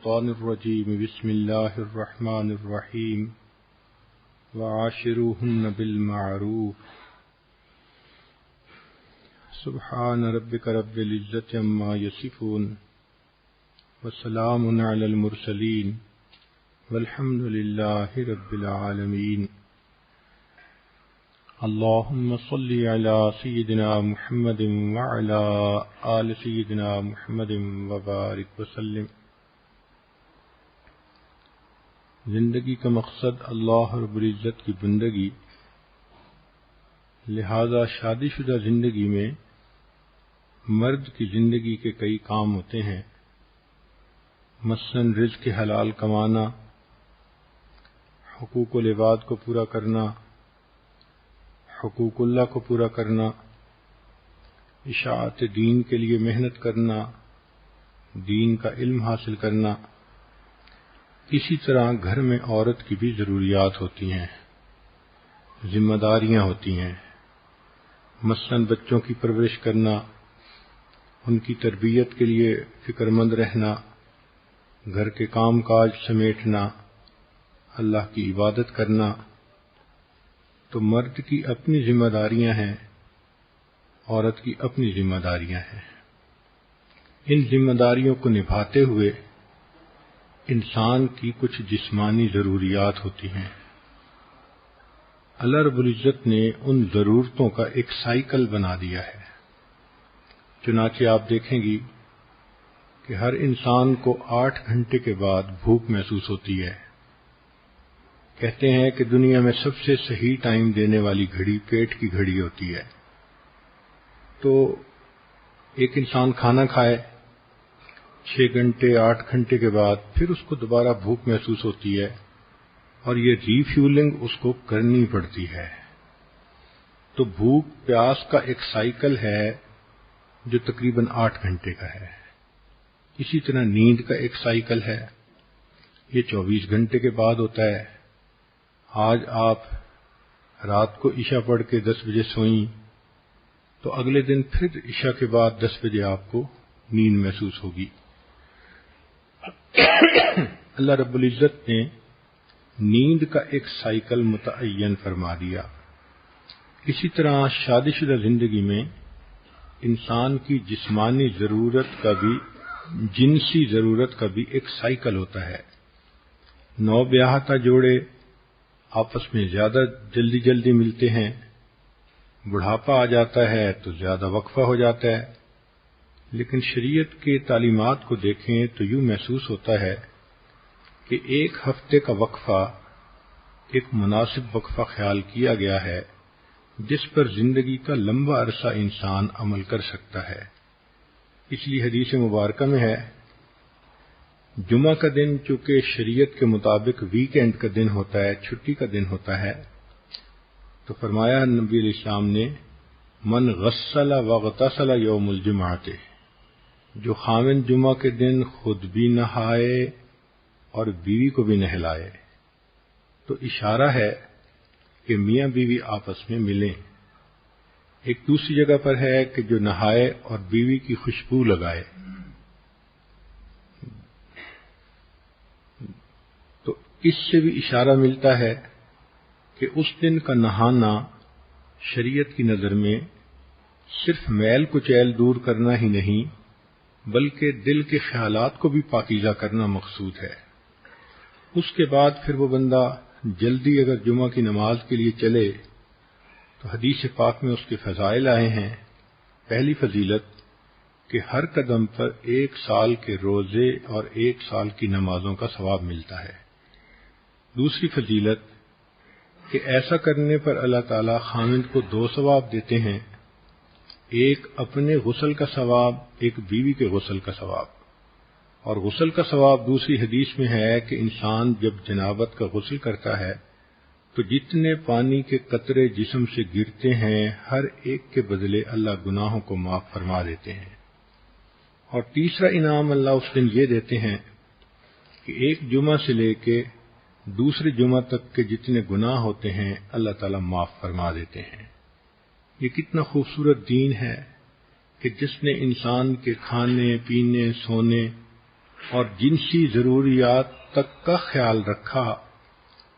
الشيطان الرجيم بسم الله الرحمن الرحيم وعاشروهن بالمعروف سبحان ربك رب العزة عما يصفون وسلام على المرسلين والحمد لله رب العالمين اللهم صل على سيدنا محمد وعلى آل سيدنا محمد وبارك وسلم۔ زندگی کا مقصد اللہ رب العزت کی بندگی، لہذا شادی شدہ زندگی میں مرد کی زندگی کے کئی کام ہوتے ہیں، مثلاً رزق حلال کمانا، حقوق العباد کو پورا کرنا، حقوق اللہ کو پورا کرنا، اشاعت دین کے لیے محنت کرنا، دین کا علم حاصل کرنا۔ اسی طرح گھر میں عورت کی بھی ضروریات ہوتی ہیں، ذمہ داریاں ہوتی ہیں، مثلاً بچوں کی پرورش کرنا، ان کی تربیت کے لیے فکر مند رہنا، گھر کے کام کاج سمیٹنا، اللہ کی عبادت کرنا۔ تو مرد کی اپنی ذمہ داریاں ہیں، عورت کی اپنی ذمہ داریاں ہیں۔ ان ذمہ داریوں کو نبھاتے ہوئے انسان کی کچھ جسمانی ضروریات ہوتی ہیں۔ اللہ رب العزت نے ان ضرورتوں کا ایک سائیکل بنا دیا ہے۔ چنانچہ آپ دیکھیں گی کہ ہر انسان کو 8 گھنٹے کے بعد بھوک محسوس ہوتی ہے۔ کہتے ہیں کہ دنیا میں سب سے صحیح ٹائم دینے والی گھڑی پیٹ کی گھڑی ہوتی ہے۔ تو ایک انسان کھانا کھائے 6 گھنٹے 8 گھنٹے کے بعد پھر اس کو دوبارہ بھوک محسوس ہوتی ہے، اور یہ ری فیولنگ اس کو کرنی پڑتی ہے۔ تو بھوک پیاس کا ایک سائیکل ہے جو تقریباً 8 گھنٹے کا ہے۔ اسی طرح نیند کا ایک سائیکل ہے، یہ 24 گھنٹے کے بعد ہوتا ہے۔ آج آپ رات کو عشاء پڑھ کے 10 بجے سوئیں تو اگلے دن پھر عشاء کے بعد 10 بجے آپ کو نیند محسوس ہوگی۔ اللہ رب العزت نے نیند کا ایک سائیکل متعین فرما دیا۔ اسی طرح شادی شدہ زندگی میں انسان کی جسمانی ضرورت کا بھی، جنسی ضرورت کا بھی ایک سائیکل ہوتا ہے۔ نو بیاہتا جوڑے آپس میں زیادہ جلدی ملتے ہیں، بڑھاپا آ جاتا ہے تو زیادہ وقفہ ہو جاتا ہے، لیکن شریعت کے تعلیمات کو دیکھیں تو یوں محسوس ہوتا ہے کہ 1 ہفتے کا وقفہ ایک مناسب وقفہ خیال کیا گیا ہے جس پر زندگی کا لمبا عرصہ انسان عمل کر سکتا ہے۔ اس لیے حدیث مبارکہ میں ہے، جمعہ کا دن چونکہ شریعت کے مطابق ویکینڈ کا دن ہوتا ہے، چھٹی کا دن ہوتا ہے، تو فرمایا نبی علیہ السلام نے، من غسل واغتسل یوم الجمعۃ، جو خاوند جمعہ کے دن خود بھی نہائے اور بیوی کو بھی نہلائے۔ تو اشارہ ہے کہ میاں بیوی آپس میں ملیں۔ ایک دوسری جگہ پر ہے کہ جو نہائے اور بیوی کی خوشبو لگائے۔ تو اس سے بھی اشارہ ملتا ہے کہ اس دن کا نہانا شریعت کی نظر میں صرف میل کچیل دور کرنا ہی نہیں، بلکہ دل کے خیالات کو بھی پاکیزہ کرنا مقصود ہے۔ اس کے بعد پھر وہ بندہ جلدی اگر جمعہ کی نماز کے لیے چلے تو حدیث پاک میں اس کے فضائل آئے ہیں۔ پہلی فضیلت کہ ہر قدم پر 1 سال کے روزے اور 1 سال کی نمازوں کا ثواب ملتا ہے۔ دوسری فضیلت کہ ایسا کرنے پر اللہ تعالی خاوند کو 2 ثواب دیتے ہیں، ایک اپنے غسل کا ثواب، ایک بیوی کے غسل کا ثواب۔ اور غسل کا ثواب دوسری حدیث میں ہے کہ انسان جب جنابت کا غسل کرتا ہے تو جتنے پانی کے قطرے جسم سے گرتے ہیں ہر ایک کے بدلے اللہ گناہوں کو معاف فرما دیتے ہیں۔ اور تیسرا انعام اللہ اس دن یہ دیتے ہیں کہ ایک جمعہ سے لے کے دوسرے جمعہ تک کے جتنے گناہ ہوتے ہیں اللہ تعالیٰ معاف فرما دیتے ہیں۔ یہ کتنا خوبصورت دین ہے کہ جس نے انسان کے کھانے پینے سونے اور جنسی ضروریات تک کا خیال رکھا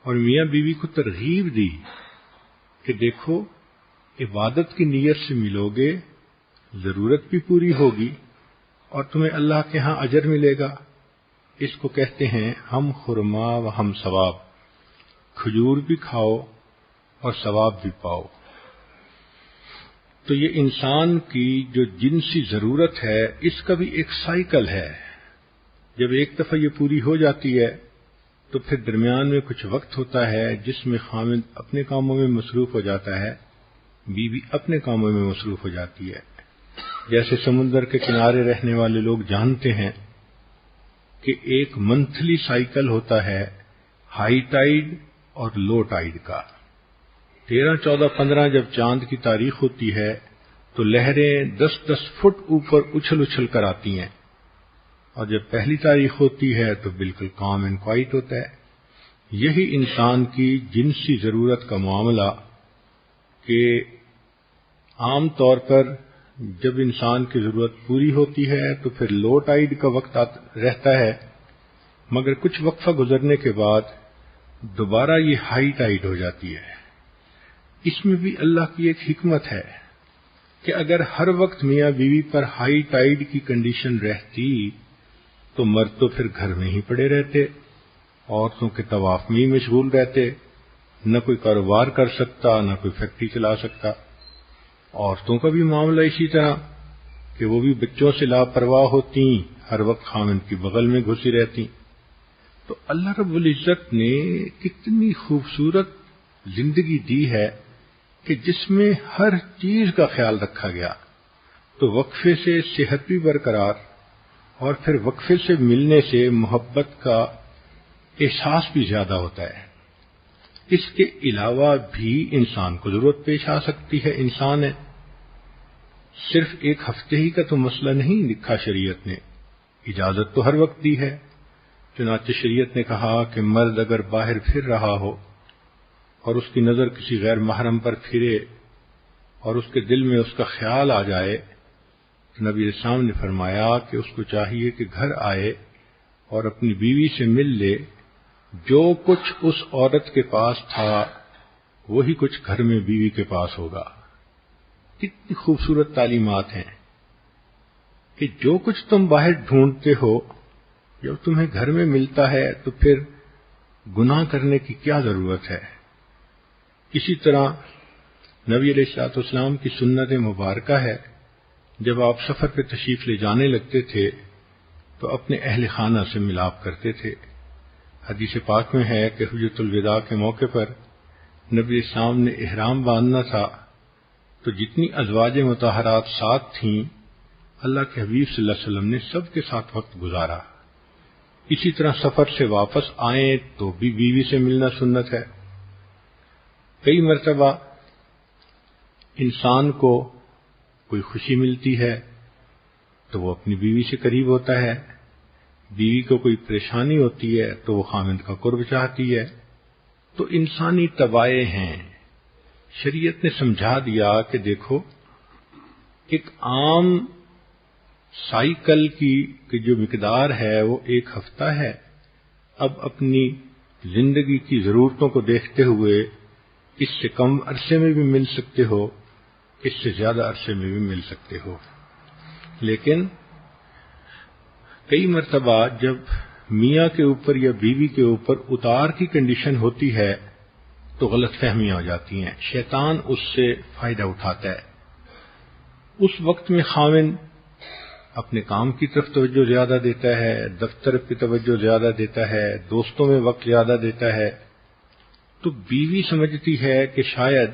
اور میاں بیوی کو ترغیب دی کہ دیکھو عبادت کی نیت سے ملو گے، ضرورت بھی پوری ہوگی اور تمہیں اللہ کے ہاں اجر ملے گا۔ اس کو کہتے ہیں ہم خرما و ہم ثواب، کھجور بھی کھاؤ اور ثواب بھی پاؤ۔ تو یہ انسان کی جو جنسی ضرورت ہے اس کا بھی ایک سائیکل ہے، جب ایک دفعہ یہ پوری ہو جاتی ہے تو پھر درمیان میں کچھ وقت ہوتا ہے جس میں خامند اپنے کاموں میں مصروف ہو جاتا ہے، بیوی اپنے کاموں میں مصروف ہو جاتی ہے۔ جیسے سمندر کے کنارے رہنے والے لوگ جانتے ہیں کہ ایک منتھلی سائیکل ہوتا ہے ہائی ٹائیڈ اور لو ٹائیڈ کا۔ 13، 14، 15 جب چاند کی تاریخ ہوتی ہے تو لہریں 10-10 فٹ اوپر اچھل اچھل کر آتی ہیں، اور جب پہلی تاریخ ہوتی ہے تو بالکل کام اینڈ کوائٹ ہوتا ہے۔ یہی انسان کی جنسی ضرورت کا معاملہ کہ عام طور پر جب انسان کی ضرورت پوری ہوتی ہے تو پھر لو ٹائیڈ کا وقت رہتا ہے، مگر کچھ وقفہ گزرنے کے بعد دوبارہ یہ ہائی ٹائیڈ ہو جاتی ہے۔ اس میں بھی اللہ کی ایک حکمت ہے کہ اگر ہر وقت میاں بیوی پر ہائی ٹائیڈ کی کنڈیشن رہتی تو مرد تو پھر گھر میں ہی پڑے رہتے، عورتوں کے طواف میں ہی مشغول رہتے، نہ کوئی کاروبار کر سکتا نہ کوئی فیکٹری چلا سکتا۔ عورتوں کا بھی معاملہ اسی طرح کہ وہ بھی بچوں سے لاپرواہ ہوتی، ہر وقت خامند کی بغل میں گھسی رہتی۔ تو اللہ رب العزت نے کتنی خوبصورت زندگی دی ہے کہ جس میں ہر چیز کا خیال رکھا گیا، تو وقفے سے صحت بھی برقرار اور پھر وقفے سے ملنے سے محبت کا احساس بھی زیادہ ہوتا ہے۔ اس کے علاوہ بھی انسان کو ضرورت پیش آ سکتی ہے، انسان ہے، صرف ایک ہفتے ہی کا تو مسئلہ نہیں لکھا شریعت نے، اجازت تو ہر وقت دی ہے۔ چنانچہ شریعت نے کہا کہ مرد اگر باہر پھر رہا ہو اور اس کی نظر کسی غیر محرم پر پھرے اور اس کے دل میں اس کا خیال آ جائے تو نبی اسلام نے فرمایا کہ اس کو چاہیے کہ گھر آئے اور اپنی بیوی سے مل لے، جو کچھ اس عورت کے پاس تھا وہی کچھ گھر میں بیوی کے پاس ہوگا۔ کتنی خوبصورت تعلیمات ہیں کہ جو کچھ تم باہر ڈھونڈتے ہو جب تمہیں گھر میں ملتا ہے تو پھر گناہ کرنے کی کیا ضرورت ہے۔ اسی طرح نبی علیہ الصلوۃ والسلام کی سنت مبارکہ ہے، جب آپ سفر پہ تشریف لے جانے لگتے تھے تو اپنے اہل خانہ سے ملاپ کرتے تھے۔ حدیث پاک میں ہے کہ حجۃ الوداع کے موقع پر نبی اسلام نے احرام باندھنا تھا تو جتنی ازواج مطہرات ساتھ تھیں اللہ کے حبیب صلی اللہ علیہ وسلم نے سب کے ساتھ وقت گزارا۔ اسی طرح سفر سے واپس آئیں تو بھی بیوی سے ملنا سنت ہے۔ کئی مرتبہ انسان کو کوئی خوشی ملتی ہے تو وہ اپنی بیوی سے قریب ہوتا ہے، بیوی کو کوئی پریشانی ہوتی ہے تو وہ خامند کا قرب چاہتی ہے۔ تو انسانی طبائع ہیں، شریعت نے سمجھا دیا کہ دیکھو ایک عام سائیکل کی جو مقدار ہے وہ 1 ہفتہ ہے، اب اپنی زندگی کی ضرورتوں کو دیکھتے ہوئے اس سے کم عرصے میں بھی مل سکتے ہو، اس سے زیادہ عرصے میں بھی مل سکتے ہو۔ لیکن کئی مرتبہ جب میاں کے اوپر یا بیوی کے اوپر اتار کی کنڈیشن ہوتی ہے تو غلط فہمیاں ہو جاتی ہیں، شیطان اس سے فائدہ اٹھاتا ہے۔ اس وقت میں خاوند اپنے کام کی طرف توجہ زیادہ دیتا ہے، دفتر کی توجہ زیادہ دیتا ہے، دوستوں میں وقت زیادہ دیتا ہے، تو بیوی سمجھتی ہے کہ شاید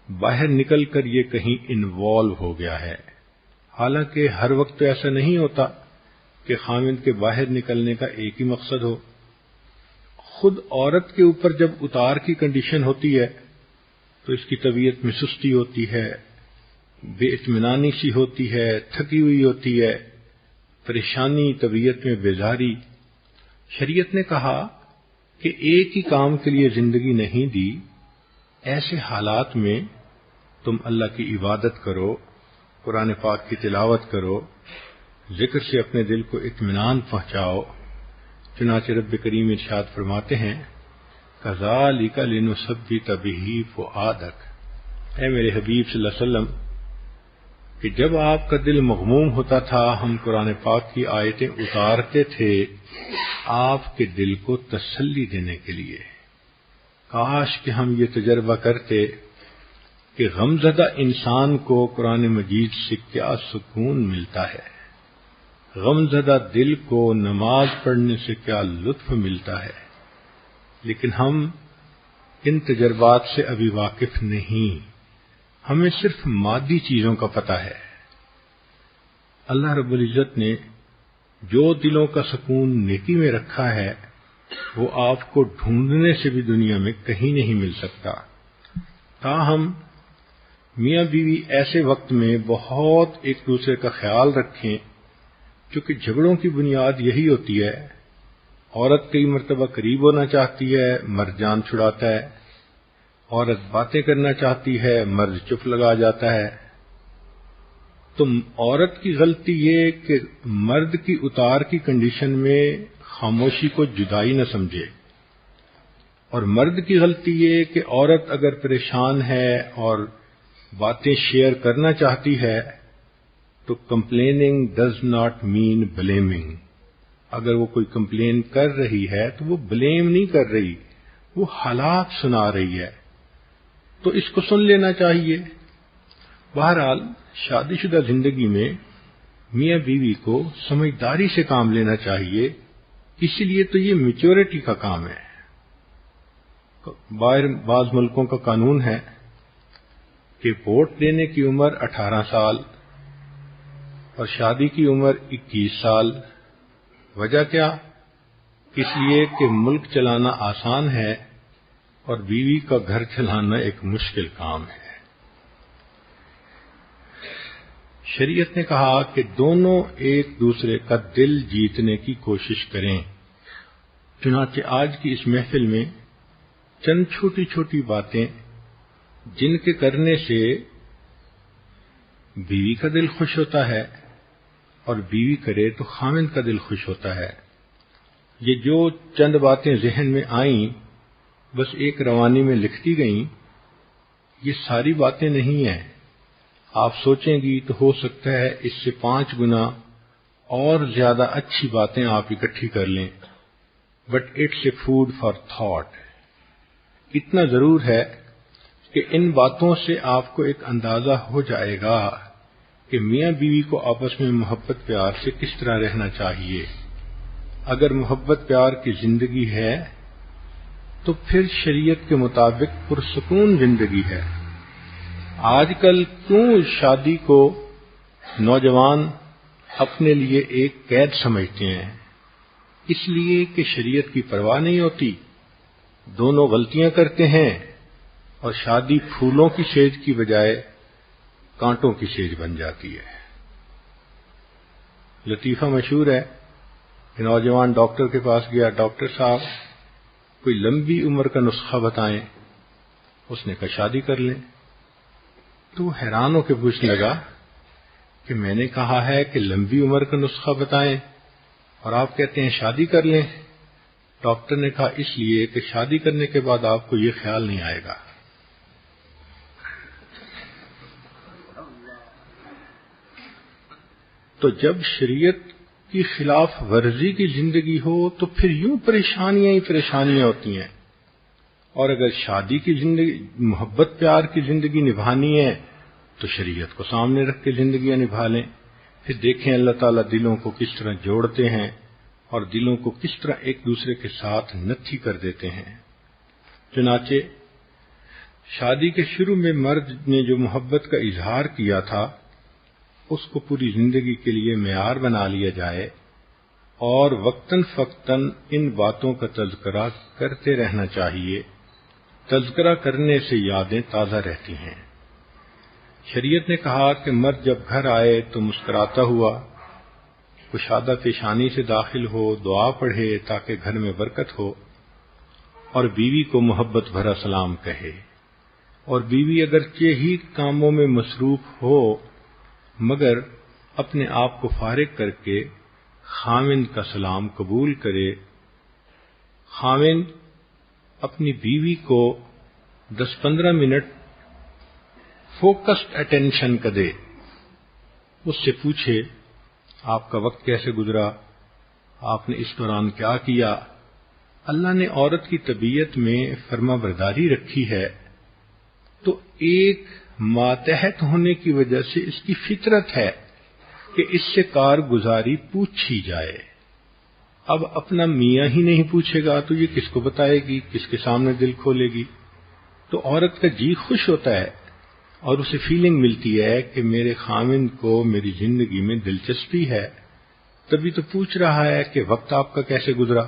باہر نکل کر یہ کہیں انوالو ہو گیا ہے۔ حالانکہ ہر وقت تو ایسا نہیں ہوتا کہ خاوند کے باہر نکلنے کا ایک ہی مقصد ہو۔ خود عورت کے اوپر جب اتار کی کنڈیشن ہوتی ہے تو اس کی طبیعت میں سستی ہوتی ہے، بے اطمینانی سی ہوتی ہے، تھکی ہوئی ہوتی ہے، پریشانی، طبیعت میں بیزاری۔ شریعت نے کہا کہ ایک ہی کام کے لیے زندگی نہیں دی، ایسے حالات میں تم اللہ کی عبادت کرو، قرآن پاک کی تلاوت کرو، ذکر سے اپنے دل کو اطمینان پہنچاؤ۔ چنانچہ رب کریم ارشاد فرماتے ہیں کذالک لنثبت بہ فؤادک، اے میرے حبیب صلی اللہ علیہ وسلم کہ جب آپ کا دل مغموم ہوتا تھا ہم قرآن پاک کی آیتیں اتارتے تھے آپ کے دل کو تسلی دینے کے لیے۔ کاش کہ ہم یہ تجربہ کرتے کہ غمزدہ انسان کو قرآن مجید سے کیا سکون ملتا ہے، غمزدہ دل کو نماز پڑھنے سے کیا لطف ملتا ہے، لیکن ہم ان تجربات سے ابھی واقف نہیں، ہمیں صرف مادی چیزوں کا پتہ ہے۔ اللہ رب العزت نے جو دلوں کا سکون نیکی میں رکھا ہے وہ آپ کو ڈھونڈنے سے بھی دنیا میں کہیں نہیں مل سکتا۔ تاہم میاں بیوی ایسے وقت میں بہت ایک دوسرے کا خیال رکھیں، کیونکہ جھگڑوں کی بنیاد یہی ہوتی ہے۔ عورت کئی مرتبہ قریب ہونا چاہتی ہے، مرد جان چھڑاتا ہے، عورت باتیں کرنا چاہتی ہے، مرد چپ لگا جاتا ہے۔ تو عورت کی غلطی یہ کہ مرد کی اتار کی کنڈیشن میں خاموشی کو جدائی نہ سمجھے، اور مرد کی غلطی یہ کہ عورت اگر پریشان ہے اور باتیں شیئر کرنا چاہتی ہے تو complaining does not mean blaming. اگر وہ کوئی کمپلین کر رہی ہے تو وہ بلیم نہیں کر رہی، وہ حالات سنا رہی ہے، تو اس کو سن لینا چاہیے۔ بہرحال شادی شدہ زندگی میں میاں بیوی کو سمجھداری سے کام لینا چاہیے، اسی لیے تو یہ میچورٹی کا کام ہے۔ بعض ملکوں کا قانون ہے کہ ووٹ دینے کی عمر 18 سال اور شادی کی عمر 21 سال۔ وجہ کیا؟ اس لیے کہ ملک چلانا آسان ہے اور بیوی کا گھر چلانا ایک مشکل کام ہے۔ شریعت نے کہا کہ دونوں ایک دوسرے کا دل جیتنے کی کوشش کریں۔ چنانچہ آج کی اس محفل میں چند چھوٹی چھوٹی باتیں جن کے کرنے سے بیوی کا دل خوش ہوتا ہے اور بیوی کرے تو خاوند کا دل خوش ہوتا ہے۔ یہ جو چند باتیں ذہن میں آئیں بس ایک روانی میں لکھتی گئیں، یہ ساری باتیں نہیں ہیں۔ آپ سوچیں گی تو ہو سکتا ہے اس سے 5 گنا اور زیادہ اچھی باتیں آپ اکٹھی کر لیں، but it's a food for thought. اتنا ضرور ہے کہ ان باتوں سے آپ کو ایک اندازہ ہو جائے گا کہ میاں بیوی کو آپس میں محبت پیار سے کس طرح رہنا چاہیے۔ اگر محبت پیار کی زندگی ہے تو پھر شریعت کے مطابق پرسکون زندگی ہے۔ آج کل کیوں شادی کو نوجوان اپنے لیے ایک قید سمجھتے ہیں؟ اس لیے کہ شریعت کی پرواہ نہیں ہوتی، دونوں غلطیاں کرتے ہیں اور شادی پھولوں کی سیج کی بجائے کانٹوں کی سیج بن جاتی ہے۔ لطیفہ مشہور ہے کہ نوجوان ڈاکٹر کے پاس گیا، ڈاکٹر صاحب کوئی لمبی عمر کا نسخہ بتائیں۔ اس نے کہا شادی کر لیں۔ تو وہ حیران ہو کے پوچھنے لگا کہ میں نے کہا ہے کہ لمبی عمر کا نسخہ بتائیں اور آپ کہتے ہیں شادی کر لیں۔ ڈاکٹر نے کہا اس لیے کہ شادی کرنے کے بعد آپ کو یہ خیال نہیں آئے گا۔ تو جب شریعت کی خلاف ورزی کی زندگی ہو تو پھر یوں پریشانیاں ہی پریشانیاں ہوتی ہیں، اور اگر شادی کی زندگی محبت پیار کی زندگی نبھانی ہے تو شریعت کو سامنے رکھ کے زندگیاں نبھا لیں۔ پھر دیکھیں اللہ تعالیٰ دلوں کو کس طرح جوڑتے ہیں اور دلوں کو کس طرح ایک دوسرے کے ساتھ نتھی کر دیتے ہیں۔ چنانچہ شادی کے شروع میں مرد نے جو محبت کا اظہار کیا تھا اس کو پوری زندگی کے لیے معیار بنا لیا جائے اور وقتاً فوقتاً ان باتوں کا تذکرہ کرتے رہنا چاہیے۔ تذکرہ کرنے سے یادیں تازہ رہتی ہیں۔ شریعت نے کہا کہ مرد جب گھر آئے تو مسکراتا ہوا کشادہ پیشانی سے داخل ہو، دعا پڑھے تاکہ گھر میں برکت ہو، اور بیوی کو محبت بھرا سلام کہے۔ اور بیوی اگرچہ ہی کاموں میں مصروف ہو مگر اپنے آپ کو فارغ کر کے خاوند کا سلام قبول کرے، خاوند اپنی بیوی کو 10-15 منٹ فوکسڈ اٹینشن کا دے، اس سے پوچھے آپ کا وقت کیسے گزرا، آپ نے اس دوران کیا کیا۔ اللہ نے عورت کی طبیعت میں فرما برداری رکھی ہے، تو ایک ماتحت ہونے کی وجہ سے اس کی فطرت ہے کہ اس سے کارگزاری پوچھی جائے۔ اب اپنا میاں ہی نہیں پوچھے گا تو یہ کس کو بتائے گی، کس کے سامنے دل کھولے گی؟ تو عورت کا جی خوش ہوتا ہے اور اسے فیلنگ ملتی ہے کہ میرے خاوند کو میری زندگی میں دلچسپی ہے، تبھی تو پوچھ رہا ہے کہ وقت آپ کا کیسے گزرا۔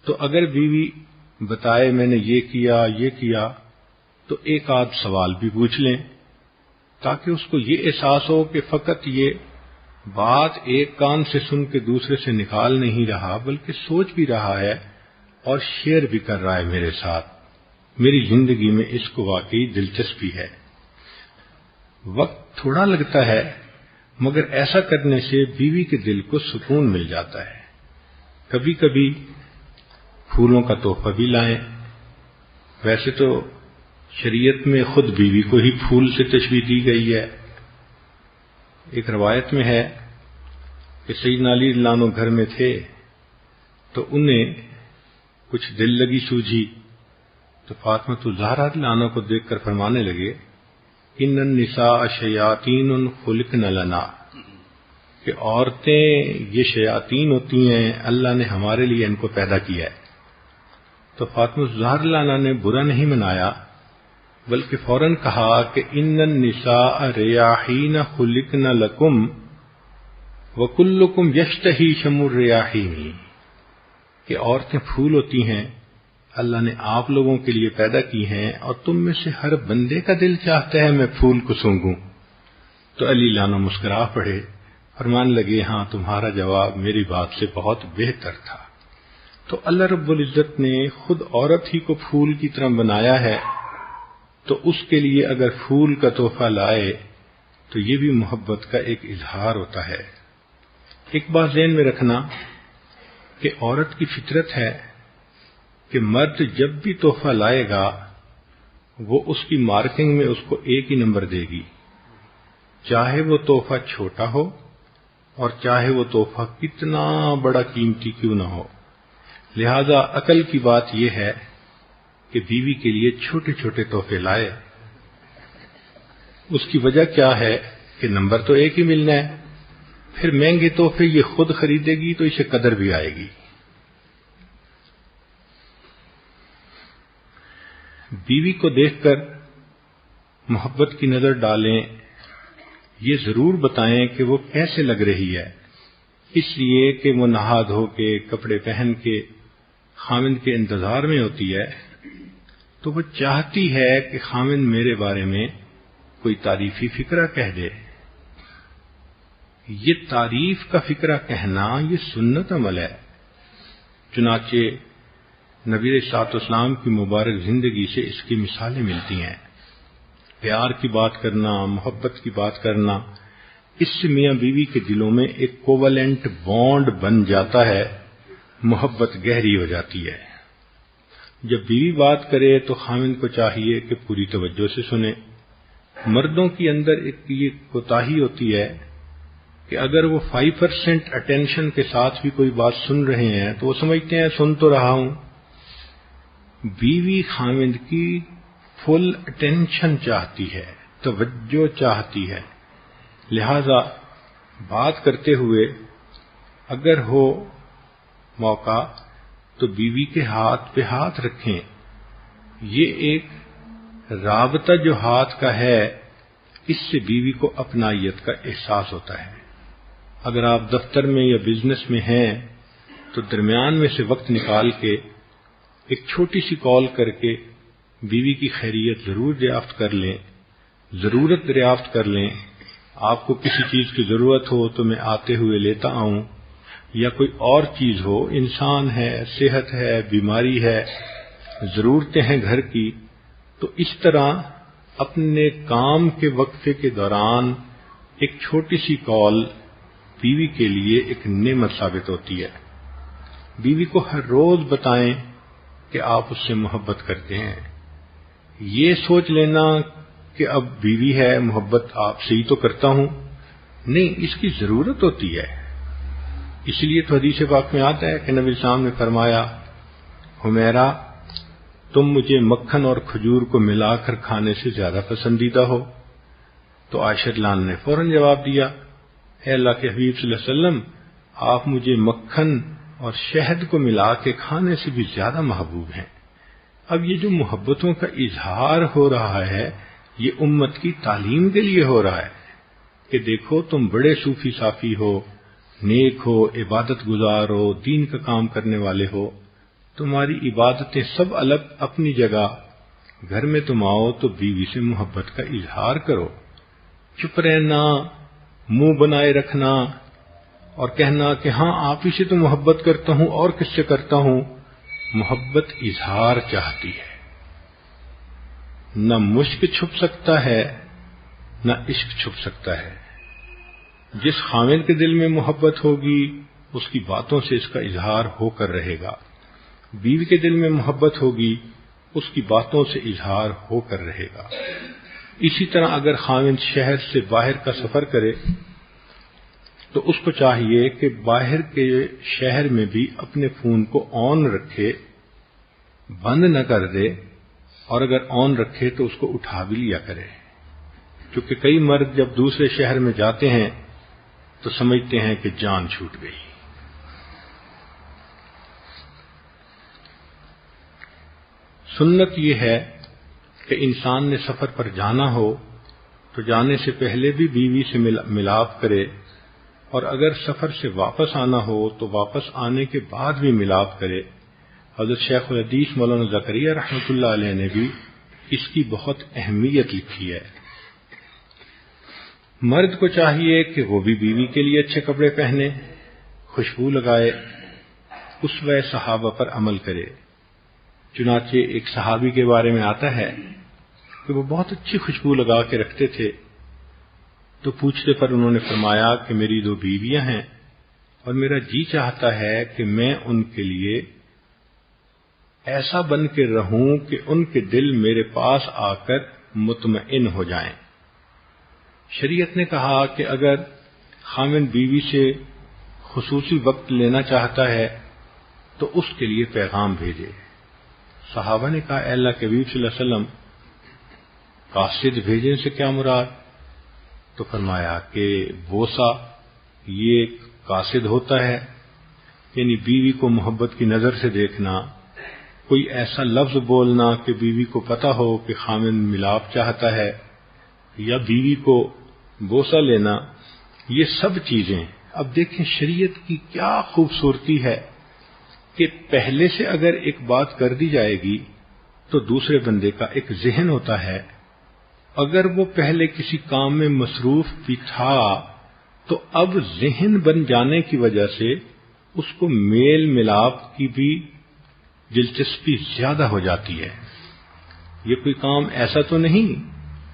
تو اگر بیوی بتائے میں نے یہ کیا تو ایک آدھ سوال بھی پوچھ لیں تاکہ اس کو یہ احساس ہو کہ فقط یہ بات ایک کان سے سن کے دوسرے سے نکال نہیں رہا بلکہ سوچ بھی رہا ہے اور شیئر بھی کر رہا ہے میرے ساتھ، میری زندگی میں اس کو واقعی دلچسپی ہے۔ وقت تھوڑا لگتا ہے مگر ایسا کرنے سے بیوی کے دل کو سکون مل جاتا ہے۔ کبھی کبھی پھولوں کا تحفہ بھی لائیں۔ ویسے تو شریعت میں خود بیوی کو ہی پھول سے تشبیہ دی گئی ہے۔ ایک روایت میں ہے کہ سیدنا علی رضی اللہ عنہ گھر میں تھے تو انہیں کچھ دل لگی سوجھی تو فاطمہ الزہرا رضی اللہ عنہ کو دیکھ کر فرمانے لگے ان النساء شیاطین خلقن لنا، کہ عورتیں یہ شیاطین ہوتی ہیں، اللہ نے ہمارے لیے ان کو پیدا کیا ہے۔ تو فاطمہ الزہرا رضی اللہ عنہ نے برا نہیں منایا بلکہ فوراً کہا کہ ان النساء ریاحین خلقن لکم وکلکم یشتہی شم الریاحین، کہ عورتیں پھول ہوتی ہیں، اللہ نے آپ لوگوں کے لیے پیدا کی ہیں اور تم میں سے ہر بندے کا دل چاہتا ہے میں پھول کو سونگوں۔ تو علی عنہ مسکرا پڑے، فرمان لگے ہاں تمہارا جواب میری بات سے بہت بہتر تھا۔ تو اللہ رب العزت نے خود عورت ہی کو پھول کی طرح بنایا ہے، تو اس کے لیے اگر پھول کا تحفہ لائے تو یہ بھی محبت کا ایک اظہار ہوتا ہے۔ ایک بات ذہن میں رکھنا کہ عورت کی فطرت ہے کہ مرد جب بھی تحفہ لائے گا وہ اس کی مارکنگ میں اس کو ایک ہی نمبر دے گی، چاہے وہ تحفہ چھوٹا ہو اور چاہے وہ تحفہ کتنا بڑا قیمتی کیوں نہ ہو۔ لہذا عقل کی بات یہ ہے کہ بیوی کے لیے چھوٹے چھوٹے تحفے لائے۔ اس کی وجہ کیا ہے کہ نمبر تو ایک ہی ملنا ہے، پھر مہنگے تحفے یہ خود خریدے گی تو اسے قدر بھی آئے گی۔ بیوی کو دیکھ کر محبت کی نظر ڈالیں، یہ ضرور بتائیں کہ وہ کیسے لگ رہی ہے، اس لیے کہ وہ نہا دھو کے کپڑے پہن کے خاوند کے انتظار میں ہوتی ہے، تو وہ چاہتی ہے کہ خاوند میرے بارے میں کوئی تعریفی فقرہ کہہ دے۔ یہ تعریف کا فقرہ کہنا یہ سنت عمل ہے، چنانچہ نبی علیہ الصلوۃ والسلام کی مبارک زندگی سے اس کی مثالیں ملتی ہیں۔ پیار کی بات کرنا، محبت کی بات کرنا، اس سے میاں بیوی کے دلوں میں ایک کوولنٹ بانڈ بن جاتا ہے، محبت گہری ہو جاتی ہے۔ جب بیوی بات کرے تو خاوند کو چاہیے کہ پوری توجہ سے سنے۔ مردوں کے اندر ایک یہ کوتاہی ہوتی ہے کہ اگر وہ 5% اٹینشن کے ساتھ بھی کوئی بات سن رہے ہیں تو وہ سمجھتے ہیں سن تو رہا ہوں۔ بیوی خاوند کی فل اٹینشن چاہتی ہے، توجہ چاہتی ہے، لہذا بات کرتے ہوئے اگر ہو موقع تو بیوی کے ہاتھ پہ ہاتھ رکھیں۔ یہ ایک رابطہ جو ہاتھ کا ہے، اس سے بیوی کو اپنائیت کا احساس ہوتا ہے۔ اگر آپ دفتر میں یا بزنس میں ہیں تو درمیان میں سے وقت نکال کے ایک چھوٹی سی کال کر کے بیوی کی خیریت ضرور دریافت کر لیں، ضرورت دریافت کر لیں۔ آپ کو کسی چیز کی ضرورت ہو تو میں آتے ہوئے لیتا آؤں، یا کوئی اور چیز ہو، انسان ہے، صحت ہے، بیماری ہے، ضرورتیں ہیں گھر کی، تو اس طرح اپنے کام کے وقفے کے دوران ایک چھوٹی سی کال بیوی کے لیے ایک نعمت ثابت ہوتی ہے. بیوی کو ہر روز بتائیں کہ آپ اس سے محبت کرتے ہیں. یہ سوچ لینا کہ اب بیوی ہے محبت آپ سے ہی تو کرتا ہوں، نہیں، اس کی ضرورت ہوتی ہے. اس لیے تو حدیث پاک میں آتا ہے کہ نبی السلام نے فرمایا، حمیرہ تم مجھے مکھن اور کھجور کو ملا کر کھانے سے زیادہ پسندیدہ ہو. تو عائشہ رضی اللہ عنہا نے فوراً جواب دیا، اے اللہ کے حبیب صلی اللہ علیہ وسلم، آپ مجھے مکھن اور شہد کو ملا کے کھانے سے بھی زیادہ محبوب ہیں. اب یہ جو محبتوں کا اظہار ہو رہا ہے یہ امت کی تعلیم کے لیے ہو رہا ہے کہ دیکھو تم بڑے صوفی صافی ہو، نیک ہو، عبادت گزار ہو، دین کا کام کرنے والے ہو، تمہاری عبادتیں سب الگ اپنی جگہ، گھر میں تم آؤ تو بیوی سے محبت کا اظہار کرو. چپ رہنا، منہ بنائے رکھنا اور کہنا کہ ہاں آپ ہی سے تو محبت کرتا ہوں اور کس سے کرتا ہوں، محبت اظہار چاہتی ہے. نہ مشک چھپ سکتا ہے نہ عشق چھپ سکتا ہے. جس خاوند کے دل میں محبت ہوگی اس کی باتوں سے اس کا اظہار ہو کر رہے گا، بیوی کے دل میں محبت ہوگی اس کی باتوں سے اظہار ہو کر رہے گا. اسی طرح اگر خاوند شہر سے باہر کا سفر کرے تو اس کو چاہیے کہ باہر کے شہر میں بھی اپنے فون کو آن رکھے، بند نہ کر دے، اور اگر آن رکھے تو اس کو اٹھا بھی لیا کرے. کیونکہ کئی مرد جب دوسرے شہر میں جاتے ہیں تو سمجھتے ہیں کہ جان چھوٹ گئی. سنت یہ ہے کہ انسان نے سفر پر جانا ہو تو جانے سے پہلے بھی بیوی سے ملاپ کرے، اور اگر سفر سے واپس آنا ہو تو واپس آنے کے بعد بھی ملاپ کرے. حضرت شیخ الحدیث مولانا زکریا رحمۃ اللہ علیہ نے بھی اس کی بہت اہمیت لکھی ہے. مرد کو چاہیے کہ وہ بھی بیوی کے لیے اچھے کپڑے پہنے، خوشبو لگائے، اسوہ صحابہ پر عمل کرے. چنانچہ ایک صحابی کے بارے میں آتا ہے کہ وہ بہت اچھی خوشبو لگا کے رکھتے تھے. تو پوچھتے پر انہوں نے فرمایا کہ میری 2 بیویاں ہیں اور میرا جی چاہتا ہے کہ میں ان کے لیے ایسا بن کے رہوں کہ ان کے دل میرے پاس آ کر مطمئن ہو جائیں. شریعت نے کہا کہ اگر خاوند بیوی سے خصوصی وقت لینا چاہتا ہے تو اس کے لیے پیغام بھیجے. صحابہ نے کہا، اے اللہ کے حبیب صلی اللہ علیہ وسلم، قاصد بھیجنے سے کیا مراد؟ تو فرمایا کہ بوسہ یہ قاصد ہوتا ہے، یعنی بیوی کو محبت کی نظر سے دیکھنا، کوئی ایسا لفظ بولنا کہ بیوی کو پتہ ہو کہ خاوند ملاپ چاہتا ہے، یا بیوی کو بوسہ لینا، یہ سب چیزیں. اب دیکھیں شریعت کی کیا خوبصورتی ہے کہ پہلے سے اگر ایک بات کر دی جائے گی تو دوسرے بندے کا ایک ذہن ہوتا ہے، اگر وہ پہلے کسی کام میں مصروف بھی تھا تو اب ذہن بن جانے کی وجہ سے اس کو میل ملاپ کی بھی دلچسپی زیادہ ہو جاتی ہے. یہ کوئی کام ایسا تو نہیں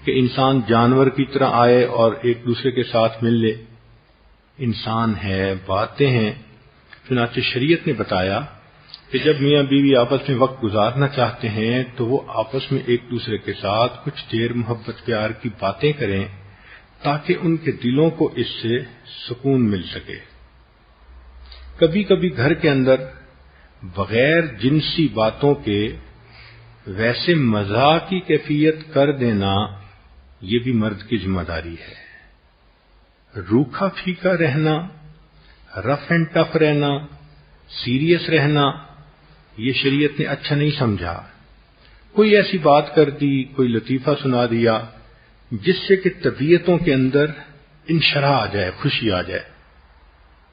کہ انسان جانور کی طرح آئے اور ایک دوسرے کے ساتھ مل لے. انسان ہے، باتیں ہیں. چنانچہ شریعت نے بتایا کہ جب میاں بیوی آپس میں وقت گزارنا چاہتے ہیں تو وہ آپس میں ایک دوسرے کے ساتھ کچھ دیر محبت پیار کی باتیں کریں تاکہ ان کے دلوں کو اس سے سکون مل سکے. کبھی کبھی گھر کے اندر بغیر جنسی باتوں کے ویسے مزاح کی کیفیت کر دینا یہ بھی مرد کی ذمہ داری ہے. روکھا پھیکا رہنا، رف اینڈ ٹف رہنا، سیریس رہنا، یہ شریعت نے اچھا نہیں سمجھا. کوئی ایسی بات کر دی، کوئی لطیفہ سنا دیا جس سے کہ طبیعتوں کے اندر انشراح آ جائے، خوشی آ جائے.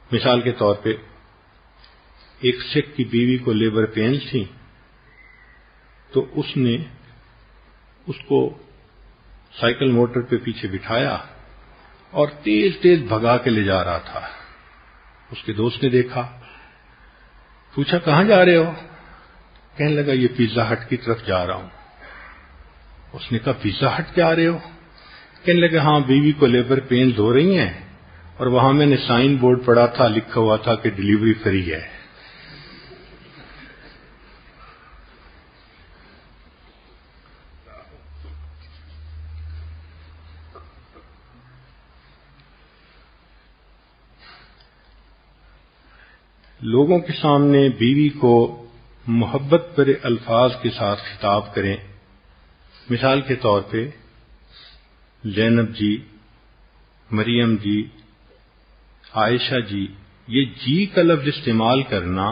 مثال کے طور پہ ایک سکھ کی بیوی کو لیبر پینس تھی تو اس نے اس کو سائیکل موٹر پہ پیچھے بٹھایا اور تیز تیز بھگا کے لے جا رہا تھا. اس کے دوست نے دیکھا، پوچھا کہاں جا رہے ہو؟ کہنے لگا یہ پیزا ہٹ کی طرف جا رہا ہوں. اس نے کہا پیزا ہٹ جا رہے ہو؟ کہنے لگے ہاں بیوی کو لیبر پینز ہو رہی ہیں اور وہاں میں نے سائن بورڈ پڑھا تھا، لکھا ہوا تھا کہ ڈیلیوری فری ہے۔ لوگوں کے سامنے بیوی کو محبت بھرے الفاظ کے ساتھ خطاب کریں، مثال کے طور پہ زینب جی، مریم جی، عائشہ جی، یہ جی کا لفظ استعمال کرنا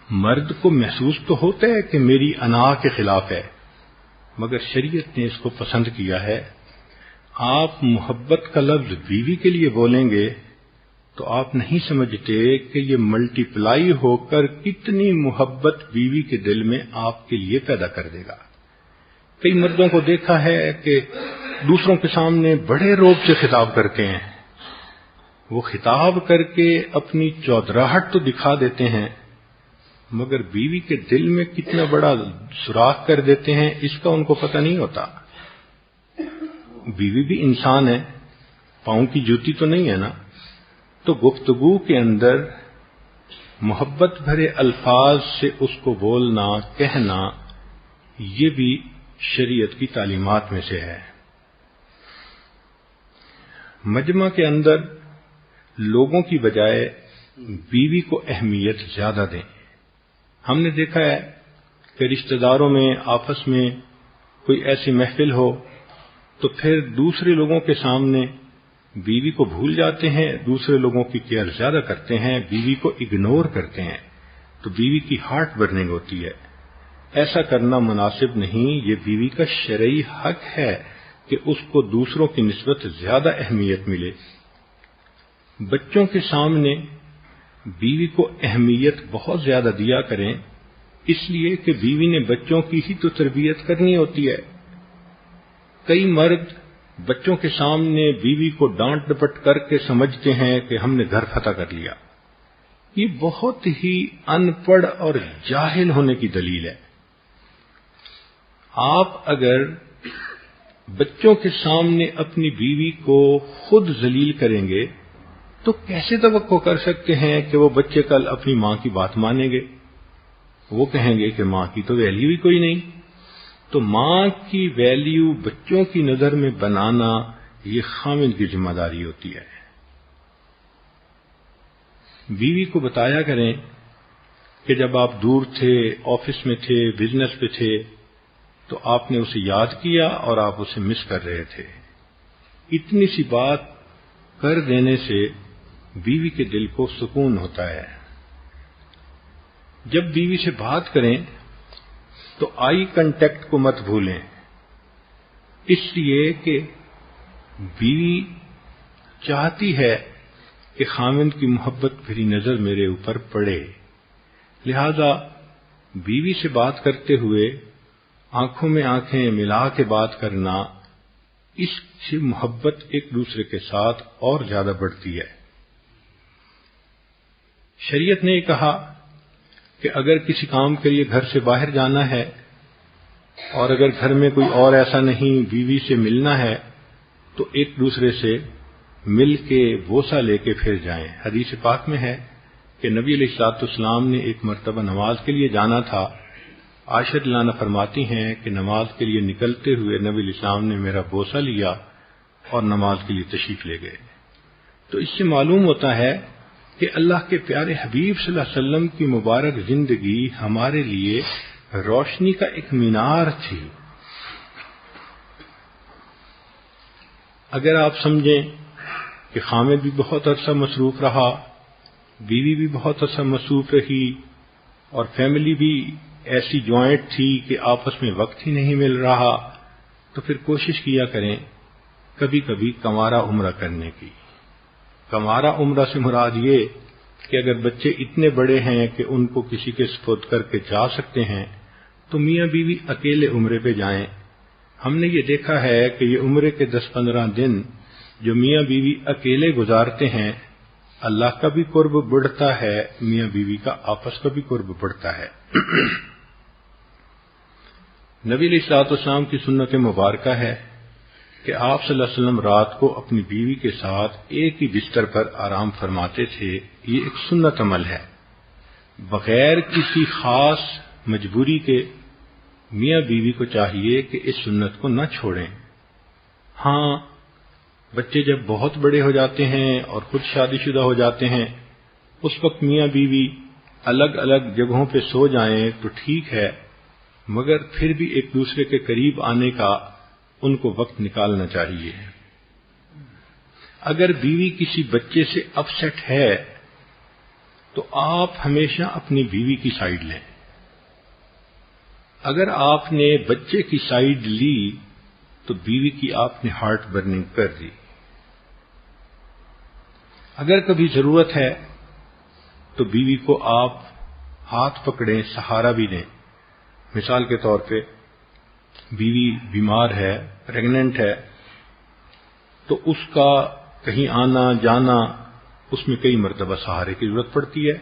مرد کو محسوس تو ہوتا ہے کہ میری انا کے خلاف ہے، مگر شریعت نے اس کو پسند کیا ہے۔ آپ محبت کا لفظ بیوی کے لیے بولیں گے تو آپ نہیں سمجھتے کہ یہ ملٹی پلائی ہو کر کتنی محبت بیوی کے دل میں آپ کے لیے پیدا کر دے گا۔ کئی مردوں کو دیکھا ہے کہ دوسروں کے سامنے بڑے روب سے خطاب کرتے ہیں، وہ خطاب کر کے اپنی چودراہٹ تو دکھا دیتے ہیں مگر بیوی کے دل میں کتنا بڑا سوراخ کر دیتے ہیں اس کا ان کو پتہ نہیں ہوتا۔ بیوی بھی انسان ہے، پاؤں کی جوتی تو نہیں ہے نا، تو گفتگو کے اندر محبت بھرے الفاظ سے اس کو بولنا، کہنا، یہ بھی شریعت کی تعلیمات میں سے ہے۔ مجمع کے اندر لوگوں کی بجائے بیوی کو اہمیت زیادہ دیں۔ ہم نے دیکھا ہے کہ رشتہ داروں میں آپس میں کوئی ایسی محفل ہو تو پھر دوسرے لوگوں کے سامنے بیوی کو بھول جاتے ہیں، دوسرے لوگوں کی کیئر زیادہ کرتے ہیں، بیوی کو اگنور کرتے ہیں، تو بیوی کی ہارٹ برننگ ہوتی ہے۔ ایسا کرنا مناسب نہیں، یہ بیوی کا شرعی حق ہے کہ اس کو دوسروں کی نسبت زیادہ اہمیت ملے۔ بچوں کے سامنے بیوی کو اہمیت بہت زیادہ دیا کریں، اس لیے کہ بیوی نے بچوں کی ہی تو تربیت کرنی ہوتی ہے۔ کئی مرد بچوں کے سامنے بیوی کو ڈانٹ ڈپٹ کر کے سمجھتے ہیں کہ ہم نے گھر فتح کر لیا۔ یہ بہت ہی ان پڑھ اور جاہل ہونے کی دلیل ہے۔ آپ اگر بچوں کے سامنے اپنی بیوی کو خود ذلیل کریں گے تو کیسے توقع کر سکتے ہیں کہ وہ بچے کل اپنی ماں کی بات مانیں گے؟ وہ کہیں گے کہ ماں کی تو ویلیو ہی کوئی نہیں۔ تو ماں کی ویلیو بچوں کی نظر میں بنانا یہ خاوند کی ذمہ داری ہوتی ہے۔ بیوی کو بتایا کریں کہ جب آپ دور تھے، آفس میں تھے، بزنس پہ تھے، تو آپ نے اسے یاد کیا اور آپ اسے مس کر رہے تھے۔ اتنی سی بات کر دینے سے بیوی کے دل کو سکون ہوتا ہے۔ جب بیوی سے بات کریں تو آئی کنٹیکٹ کو مت بھولیں، اس لیے کہ بیوی چاہتی ہے کہ خاوند کی محبت بھری نظر میرے اوپر پڑے، لہذا بیوی سے بات کرتے ہوئے آنکھوں میں آنکھیں ملا کے بات کرنا، اس سے محبت ایک دوسرے کے ساتھ اور زیادہ بڑھتی ہے۔ شریعت نے یہ کہا کہ اگر کسی کام کے لیے گھر سے باہر جانا ہے اور اگر گھر میں کوئی اور ایسا نہیں، بیوی سے ملنا ہے تو ایک دوسرے سے مل کے بوسہ لے کے پھر جائیں۔ حدیث پاک میں ہے کہ نبی علیہ الصلوۃ والسلام نے ایک مرتبہ نماز کے لیے جانا تھا۔ عائشہ رضی اللہ عنہا فرماتی ہیں کہ نماز کے لیے نکلتے ہوئے نبی علیہ السلام نے میرا بوسہ لیا اور نماز کے لیے تشریف لے گئے۔ تو اس سے معلوم ہوتا ہے کہ اللہ کے پیارے حبیب صلی اللہ علیہ وسلم کی مبارک زندگی ہمارے لیے روشنی کا ایک مینار تھی۔ اگر آپ سمجھیں کہ خاوند بھی بہت عرصہ مصروف رہا، بیوی بھی بہت عرصہ مصروف رہی اور فیملی بھی ایسی جوائنٹ تھی کہ آپس میں وقت ہی نہیں مل رہا، تو پھر کوشش کیا کریں کبھی کبھی کمارہ عمرہ کرنے کی۔ کمارہ عمرہ سے مراد یہ کہ اگر بچے اتنے بڑے ہیں کہ ان کو کسی کے سپرد کر کے جا سکتے ہیں تو میاں بیوی اکیلے عمرے پہ جائیں۔ ہم نے یہ دیکھا ہے کہ یہ عمرے کے 10-15 دن جو میاں بیوی اکیلے گزارتے ہیں، اللہ کا بھی قرب بڑھتا ہے، میاں بیوی کا آپس کا بھی قرب بڑھتا ہے۔ نبی علیہ الصلوۃ والسلام کی سنت مبارکہ ہے کہ آپ صلی اللہ علیہ وسلم رات کو اپنی بیوی کے ساتھ ایک ہی بستر پر آرام فرماتے تھے، یہ ایک سنت عمل ہے، بغیر کسی خاص مجبوری کے میاں بیوی کو چاہیے کہ اس سنت کو نہ چھوڑیں۔ ہاں، بچے جب بہت بڑے ہو جاتے ہیں اور خود شادی شدہ ہو جاتے ہیں، اس وقت میاں بیوی الگ الگ جگہوں پہ سو جائیں تو ٹھیک ہے، مگر پھر بھی ایک دوسرے کے قریب آنے کا ان کو وقت نکالنا چاہیے۔ اگر بیوی کسی بچے سے اپسیٹ ہے تو آپ ہمیشہ اپنی بیوی کی سائیڈ لیں۔ اگر آپ نے بچے کی سائیڈ لی تو بیوی کی آپ نے ہارٹ برننگ کر دی۔ اگر کبھی ضرورت ہے تو بیوی کو آپ ہاتھ پکڑیں، سہارا بھی دیں۔ مثال کے طور پہ بیوی بیمار ہے، پریگننٹ ہے، تو اس کا کہیں آنا جانا، اس میں کئی مرتبہ سہارے کی ضرورت پڑتی ہے،